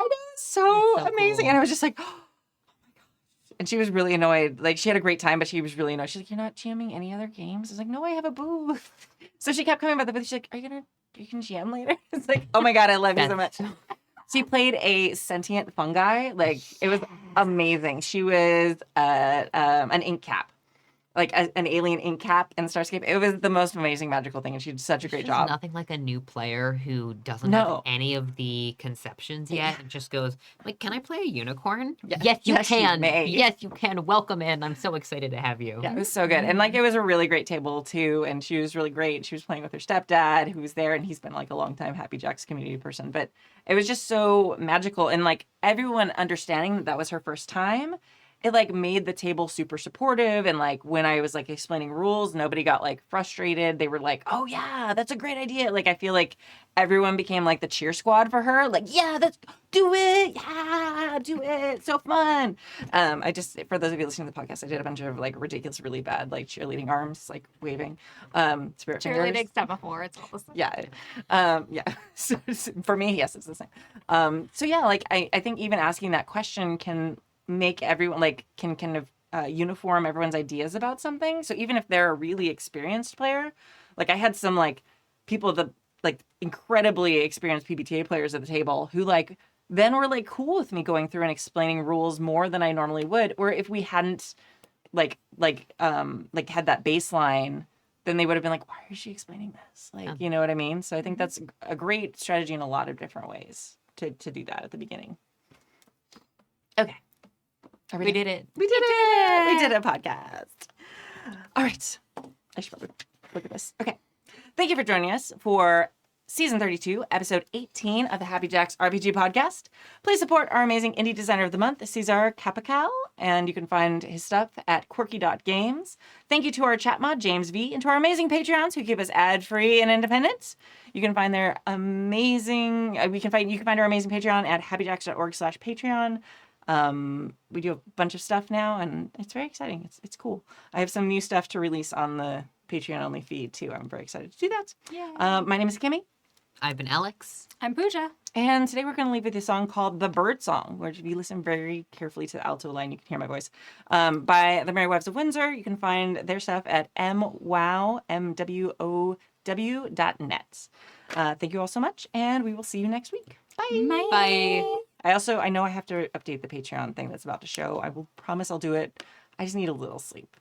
it was so amazing. cool. And I was just like, oh my gosh. And she was really annoyed. Like she had a great time, but she was really annoyed. She's like, you're not GMing any other games? I was like, no, I have a booth. So she kept coming by the booth. She's like, you can GM later? It's like, oh my God, I love you so much. She played a sentient fungi. Like it was amazing. She was an ink cap. Like an alien ink cap in Starscape. It was the most amazing magical thing, and she did such a great job. Nothing like a new player who doesn't No. have any of the conceptions yet and just goes, like, can I play a unicorn? Yeah. Yes, you Yes, you can. may. Yes, you can. Welcome in. I'm so excited to have you. Yeah, it was so good. And like it was a really great table too. And she was really great. She was playing with her stepdad who was there, and he's been like a long time Happy Jacks community person. But it was just so magical. And like everyone understanding that that was her first time, it like made the table super supportive. And like when I was like explaining rules, nobody got like frustrated. They were like, oh yeah, that's a great idea. Like I feel like everyone became like the cheer squad for her. Like, yeah, do it. Yeah, do it. So fun. I just, for those of you listening to the podcast, I did a bunch of like ridiculous, really bad, like cheerleading arms, like waving, spirit fingers. Cheerleading step before, it's all the same. Yeah. Yeah. So for me, yes, it's the same. So yeah, like I think even asking that question can make everyone like can kind of uniform everyone's ideas about something. So even if they're a really experienced player, like I had some like people that like incredibly experienced PBTA players at the table who like then were like cool with me going through and explaining rules more than I normally would. Or if we hadn't like had that baseline, then they would have been like, why is she explaining this? Like, you know what I mean? So I think that's a great strategy in a lot of different ways to do that at the beginning. Okay. Are We did it. We did it. We did a podcast. All right. I should probably look at this. Okay. Thank you for joining us for Season 32, Episode 18 of the Happy Jacks RPG Podcast. Please support our amazing Indie Designer of the Month, Cesar Capical, and you can find his stuff at quirky.games. Thank you to our chat mod, James V, and to our amazing Patreons who keep us ad-free and independent. You can find their amazing, you can find our amazing Patreon at happyjacks.org/Patreon. We do a bunch of stuff now, and it's very exciting. It's cool. I have some new stuff to release on the Patreon-only feed, too. I'm very excited to do that. Yeah. My name is Kimmy. I've been Alex. I'm Pooja. And today we're going to leave with a song called The Bird Song, where if you listen very carefully to the alto line, you can hear my voice, by the Merry Wives of Windsor. You can find their stuff at mwow.net. Thank you all so much, and we will see you next week. Bye. Bye. I know I have to update the Patreon thing that's about to show. I will promise I'll do it. I just need a little sleep.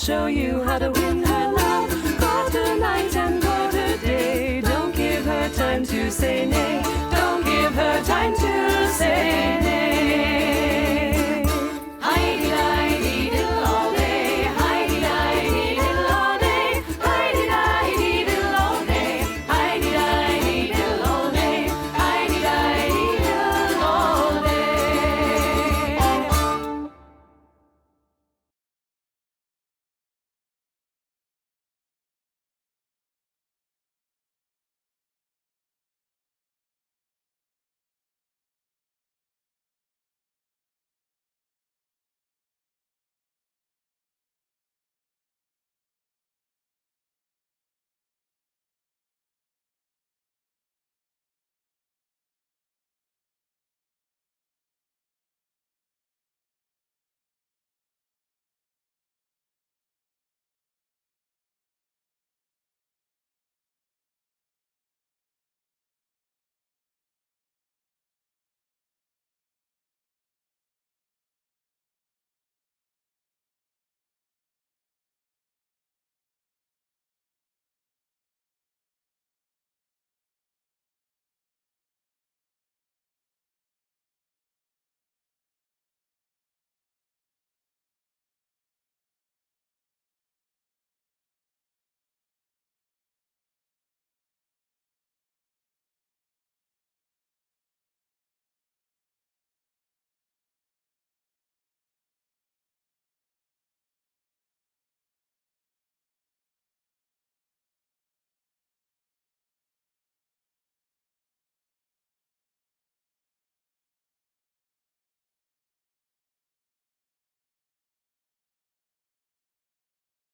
show you how to win her love. Call tonight and call today. Don't give her time to say nay.